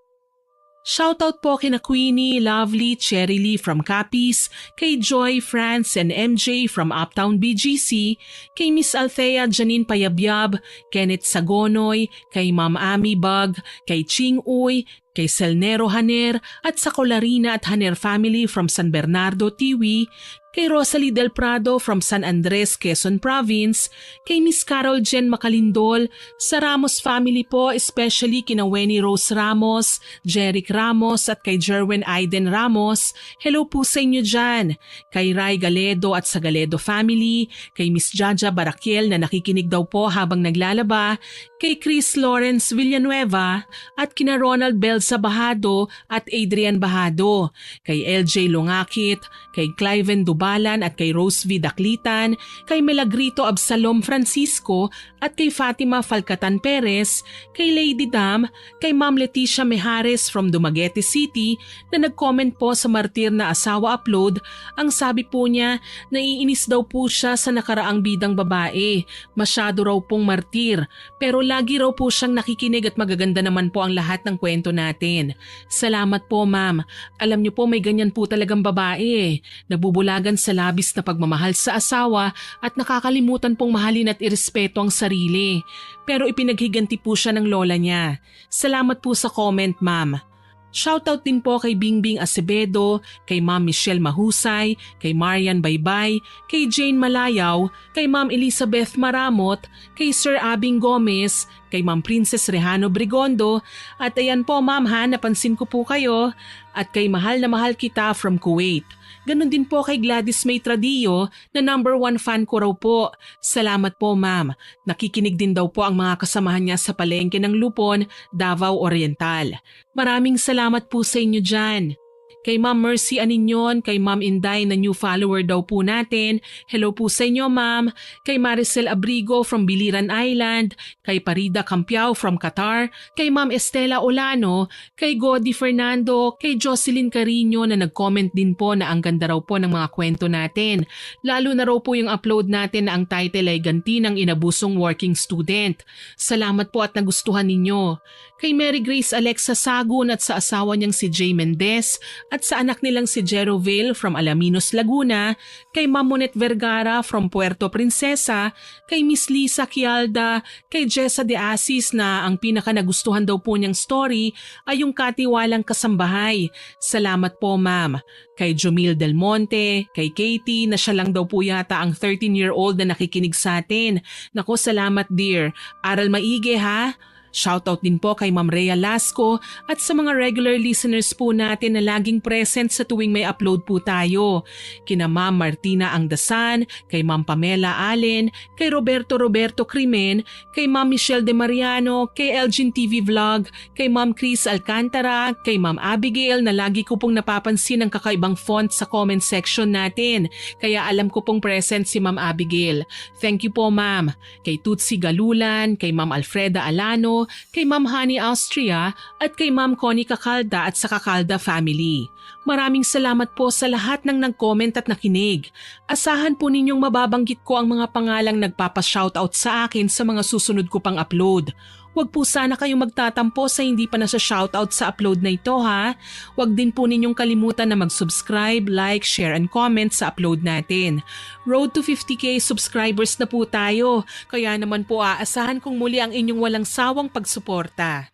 Shoutout po kina Queenie, Lovely, Cherry Lee from Capiz, kay Joy, France, and MJ from Uptown BGC, kay Miss Althea Janine Payabyab, Kenneth Sagonoy, kay Ma'am Ami Bug, kay Ching Uy, kay Selnero Haner at sa Colarina at Haner family from San Bernardo, Tiwi, kay Rosalie Del Prado from San Andres, Quezon Province, kay Miss Carol Jen Macalindol, sa Ramos family po, especially kina Wenny Rose Ramos, Jeric Ramos at kay Jerwin Aiden Ramos, hello po sa inyo dyan, kay Rai Galedo at sa Galedo family, kay Miss Jaja Barakiel na nakikinig daw po habang naglalaba, kay Chris Lawrence Villanueva at kina Ronald Belza Bahado at Adrian Bahado, kay LJ Longakit, kay Cliven Dubalan at kay Rose V. Daklitan, kay Melagrito Absalom Francisco at kay Fatima Falcatan Perez, kay Lady Dam, kay Ma'am Leticia Mejares from Dumaguete City na nag-comment po sa Martir na Asawa upload. Ang sabi po niya, naiinis daw po siya sa nakaraang bidang babae. Masyado raw pong martir, pero lagi raw po siyang nakikinig at magaganda naman po ang lahat ng kwento natin. Salamat po ma'am. Alam niyo po may ganyan po talagang babae. Nabubulagan sa labis na pagmamahal sa asawa at nakakalimutan pong mahalin at irespeto ang sarili. Pero ipinaghiganti po siya ng lola niya. Salamat po sa comment ma'am. Shoutout din po kay Bingbing Acevedo, kay Ma'am Michelle Mahusay, kay Marian Baybay, kay Jane Malayaw, kay Ma'am Elizabeth Maramot, kay Sir Abing Gomez, kay Ma'am Princess Rehano Brigondo, at ayan po ma'am ha, napansin ko po kayo, at kay Mahal na Mahal Kita from Kuwait. Ganon din po kay Gladys May Tradio na #1 fan ko raw po. Salamat po ma'am. Nakikinig din daw po ang mga kasamahan niya sa palengke ng Lupon, Davao Oriental. Maraming salamat po sa inyo dyan. Kay Ma'am Mercy Aninyon, kay Ma'am Inday na new follower daw po natin. Hello po sa inyo ma'am. Kay Maricel Abrigo from Biliran Island, kay Parida Campiao from Qatar, kay Ma'am Estela Olano, kay Godi Fernando, kay Jocelyn Carino na nag-comment din po na ang ganda raw po ng mga kwento natin. Lalo na raw po yung upload natin na ang title ay Ganti ng Inabusong Working Student. Salamat po at nagustuhan ninyo. Kay Mary Grace Alexa Sagun at sa asawa niyang si Jay Mendez, at sa anak nilang si Jero Vale from Alaminos, Laguna, kay Ma'am Monet Vergara from Puerto Princesa, kay Miss Lisa Kialda, kay Jessa De Asis na ang pinaka nagustuhan daw po niyang story ay yung Katiwalang Kasambahay. Salamat po ma'am. Kay Jomil Del Monte, kay Katie na siya lang daw po yata ang 13-year-old na nakikinig sa atin. Nako salamat dear. Aral maigi ha. Shoutout din po kay Ma'am Rhea Lasco at sa mga regular listeners po natin na laging present sa tuwing may upload po tayo. Kina Ma'am Martina Angdasan, kay Ma'am Pamela Allen, kay Roberto Crimen, kay Ma'am Michelle De Mariano, kay Elgin TV Vlog, kay Ma'am Chris Alcantara, kay Ma'am Abigail na lagi ko pong napapansin ang kakaibang font sa comment section natin. Kaya alam ko pong present si Ma'am Abigail. Thank you po ma'am. Kay Tutsi Galulan, kay Ma'am Alfreda Alano, kay Ma'am Honey Austria at kay Ma'am Connie Kakalda at sa Kakalda family. Maraming salamat po sa lahat ng nag-comment at nakinig. Asahan po ninyong mababanggit ko ang mga pangalang nagpapa-shoutout sa akin sa mga susunod ko pang upload. Huwag po sana kayong magtatampo sa hindi pa nasa-shoutout sa upload na ito ha. Huwag din po ninyong kalimutan na mag-subscribe, like, share and comment sa upload natin. Road to 50k subscribers na po tayo, kaya naman po aasahan kong muli ang inyong walang sawang pagsuporta.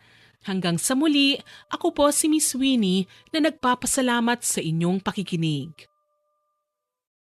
Hanggang sa muli, ako po si Miss Winnie na nagpapasalamat sa inyong pakikinig.